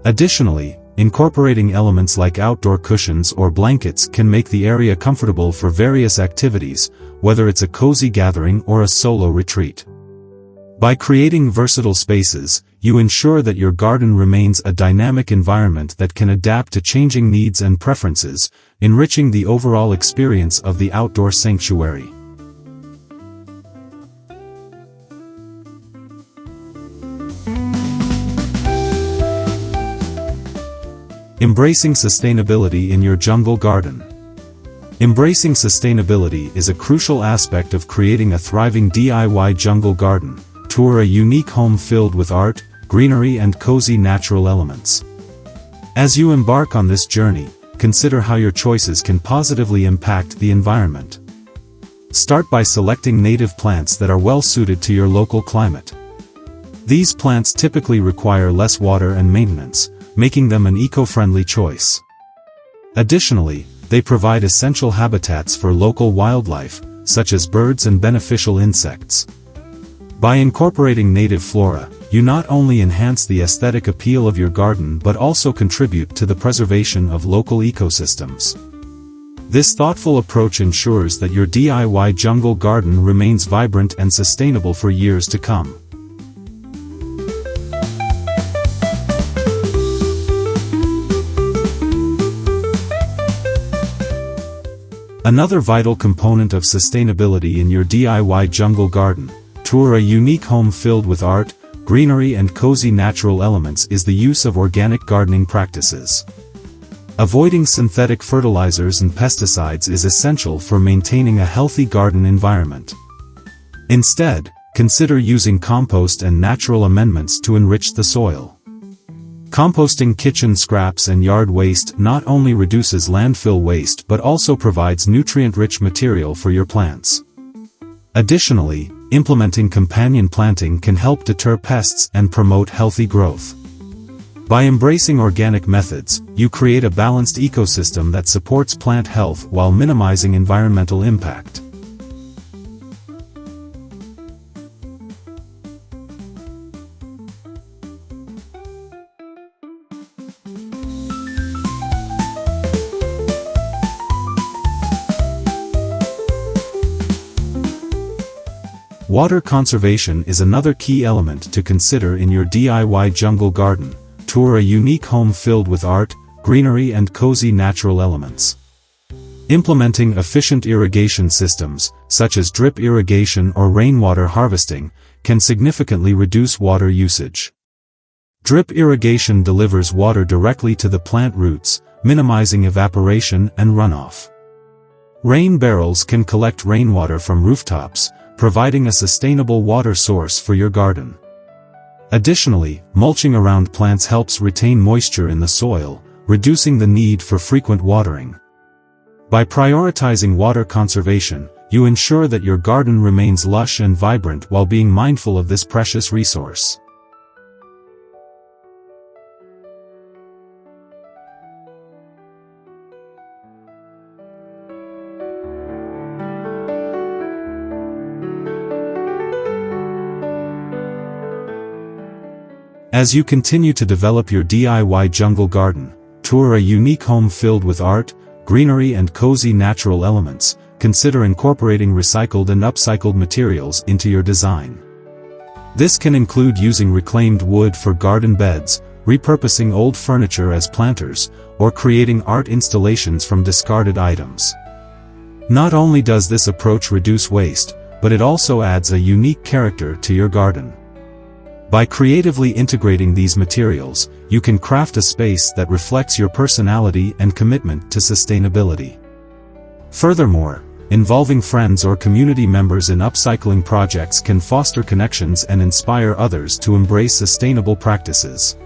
Additionally, incorporating elements like outdoor cushions or blankets can make the area comfortable for various activities, whether it's a cozy gathering or a solo retreat. By creating versatile spaces, you ensure that your garden remains a dynamic environment that can adapt to changing needs and preferences, enriching the overall experience of the outdoor sanctuary. Embracing sustainability in your jungle garden. Embracing sustainability is a crucial aspect of creating a thriving DIY jungle garden. Tour a unique home filled with art, greenery and cozy natural elements. As you embark on this journey, consider how your choices can positively impact the environment. Start by selecting native plants that are well suited to your local climate. These plants typically require less water and maintenance, making them an eco-friendly choice. Additionally, they provide essential habitats for local wildlife, such as birds and beneficial insects. By incorporating native flora, you not only enhance the aesthetic appeal of your garden but also contribute to the preservation of local ecosystems. This thoughtful approach ensures that your DIY jungle garden remains vibrant and sustainable for years to come. Another vital component of sustainability in your DIY jungle garden, tour a unique home filled with art, greenery and cozy natural elements is the use of organic gardening practices. Avoiding synthetic fertilizers and pesticides is essential for maintaining a healthy garden environment. Instead, consider using compost and natural amendments to enrich the soil. Composting kitchen scraps and yard waste not only reduces landfill waste but also provides nutrient-rich material for your plants. Additionally, implementing companion planting can help deter pests and promote healthy growth. By embracing organic methods, you create a balanced ecosystem that supports plant health while minimizing environmental impact. Water conservation is another key element to consider in your DIY jungle garden. Tour a unique home filled with art, greenery and cozy natural elements. Implementing efficient irrigation systems, such as drip irrigation or rainwater harvesting, can significantly reduce water usage. Drip irrigation delivers water directly to the plant roots, minimizing evaporation and runoff. Rain barrels can collect rainwater from rooftops, providing a sustainable water source for your garden. Additionally, mulching around plants helps retain moisture in the soil, reducing the need for frequent watering. By prioritizing water conservation, you ensure that your garden remains lush and vibrant while being mindful of this precious resource. As you continue to develop your DIY jungle garden, tour a unique home filled with art, greenery and cozy natural elements. Consider incorporating recycled and upcycled materials into your design. This can include using reclaimed wood for garden beds, repurposing old furniture as planters, or creating art installations from discarded items. Not only does this approach reduce waste, but it also adds a unique character to your garden. By creatively integrating these materials, you can craft a space that reflects your personality and commitment to sustainability. Furthermore, involving friends or community members in upcycling projects can foster connections and inspire others to embrace sustainable practices.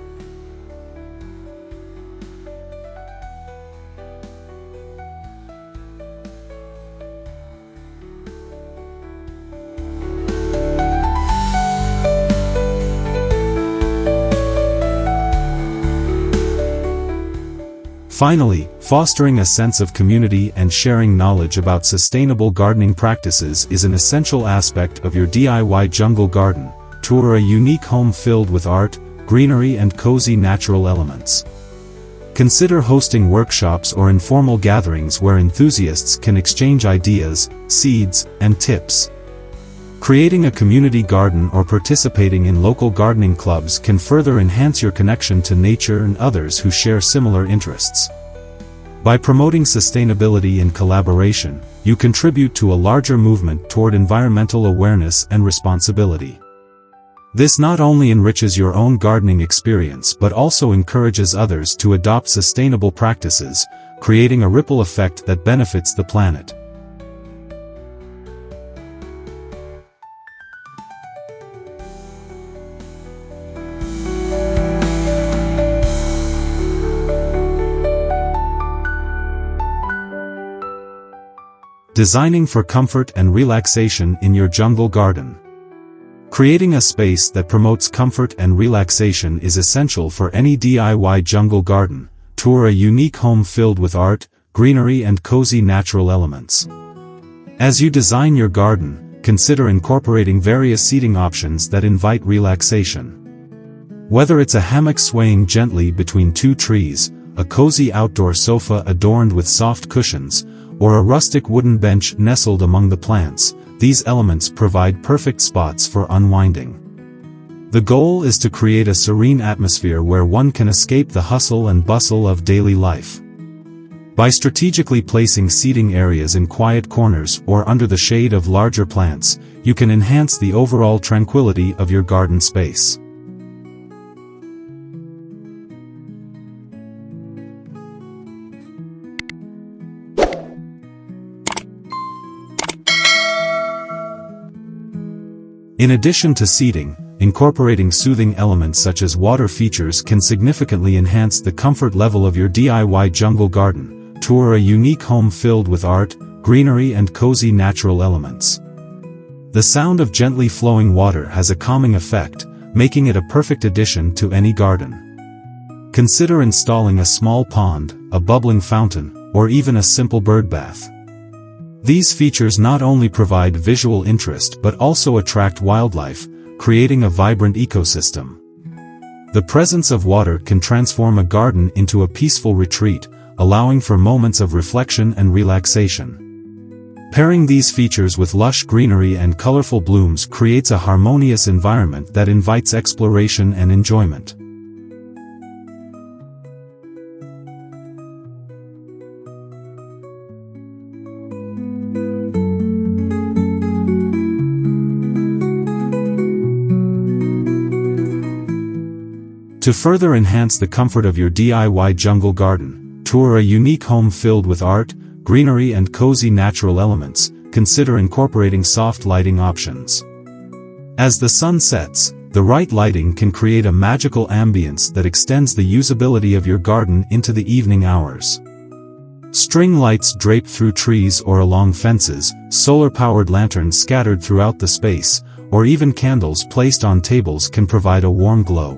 Finally, fostering a sense of community and sharing knowledge about sustainable gardening practices is an essential aspect of your DIY jungle garden. Tour a unique home filled with art, greenery and cozy natural elements. Consider hosting workshops or informal gatherings where enthusiasts can exchange ideas, seeds, and tips. Creating a community garden or participating in local gardening clubs can further enhance your connection to nature and others who share similar interests. By promoting sustainability in collaboration, you contribute to a larger movement toward environmental awareness and responsibility. This not only enriches your own gardening experience but also encourages others to adopt sustainable practices, creating a ripple effect that benefits the planet. Designing for comfort and relaxation in your jungle garden. Creating a space that promotes comfort and relaxation is essential for any DIY jungle garden. Tour a unique home filled with art, greenery and cozy natural elements. As you design your garden, consider incorporating various seating options that invite relaxation. Whether it's a hammock swaying gently between two trees, a cozy outdoor sofa adorned with soft cushions, or a rustic wooden bench nestled among the plants, these elements provide perfect spots for unwinding. The goal is to create a serene atmosphere where one can escape the hustle and bustle of daily life. By strategically placing seating areas in quiet corners or under the shade of larger plants, you can enhance the overall tranquility of your garden space. In addition to seating, incorporating soothing elements such as water features can significantly enhance the comfort level of your DIY jungle garden. Tour a unique home filled with art, greenery and cozy natural elements. The sound of gently flowing water has a calming effect, making it a perfect addition to any garden. Consider installing a small pond, a bubbling fountain, or even a simple bird bath. These features not only provide visual interest but also attract wildlife, creating a vibrant ecosystem. The presence of water can transform a garden into a peaceful retreat, allowing for moments of reflection and relaxation. Pairing these features with lush greenery and colorful blooms creates a harmonious environment that invites exploration and enjoyment. To further enhance the comfort of your DIY jungle garden, tour a unique home filled with art, greenery and cozy natural elements. Consider incorporating soft lighting options. As the sun sets, the right lighting can create a magical ambience that extends the usability of your garden into the evening hours. String lights draped through trees or along fences, solar-powered lanterns scattered throughout the space, or even candles placed on tables can provide a warm glow.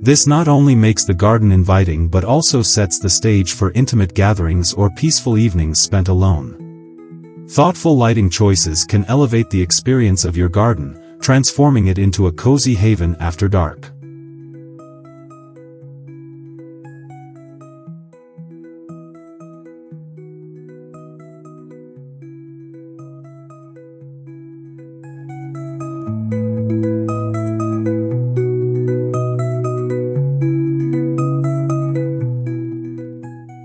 This not only makes the garden inviting but also sets the stage for intimate gatherings or peaceful evenings spent alone. Thoughtful lighting choices can elevate the experience of your garden, transforming it into a cozy haven after dark.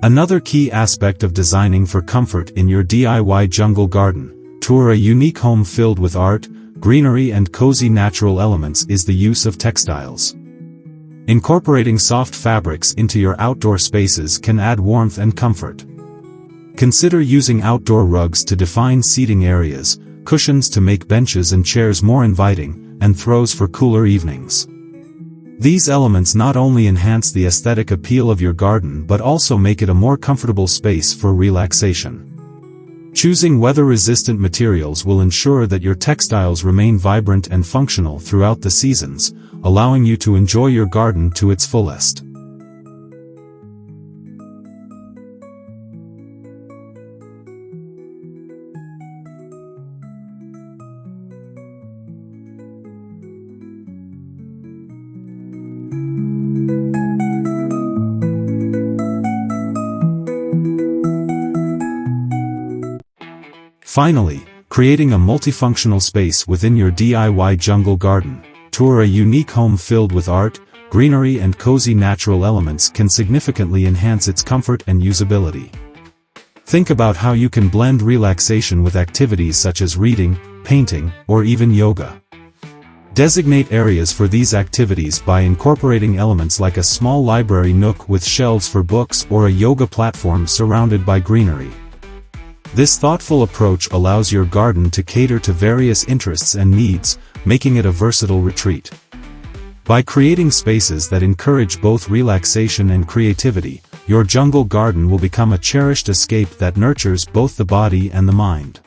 Another key aspect of designing for comfort in your DIY jungle garden, tour a unique home filled with art, greenery and cozy natural elements is the use of textiles. Incorporating soft fabrics into your outdoor spaces can add warmth and comfort. Consider using outdoor rugs to define seating areas, cushions to make benches and chairs more inviting, and throws for cooler evenings. These elements not only enhance the aesthetic appeal of your garden but also make it a more comfortable space for relaxation. Choosing weather-resistant materials will ensure that your textiles remain vibrant and functional throughout the seasons, allowing you to enjoy your garden to its fullest. Finally, creating a multifunctional space within your DIY jungle garden, tour a unique home filled with art, greenery and cozy natural elements can significantly enhance its comfort and usability. Think about how you can blend relaxation with activities such as reading, painting, or even yoga. Designate areas for these activities by incorporating elements like a small library nook with shelves for books or a yoga platform surrounded by greenery. This thoughtful approach allows your garden to cater to various interests and needs, making it a versatile retreat. By creating spaces that encourage both relaxation and creativity, your jungle garden will become a cherished escape that nurtures both the body and the mind.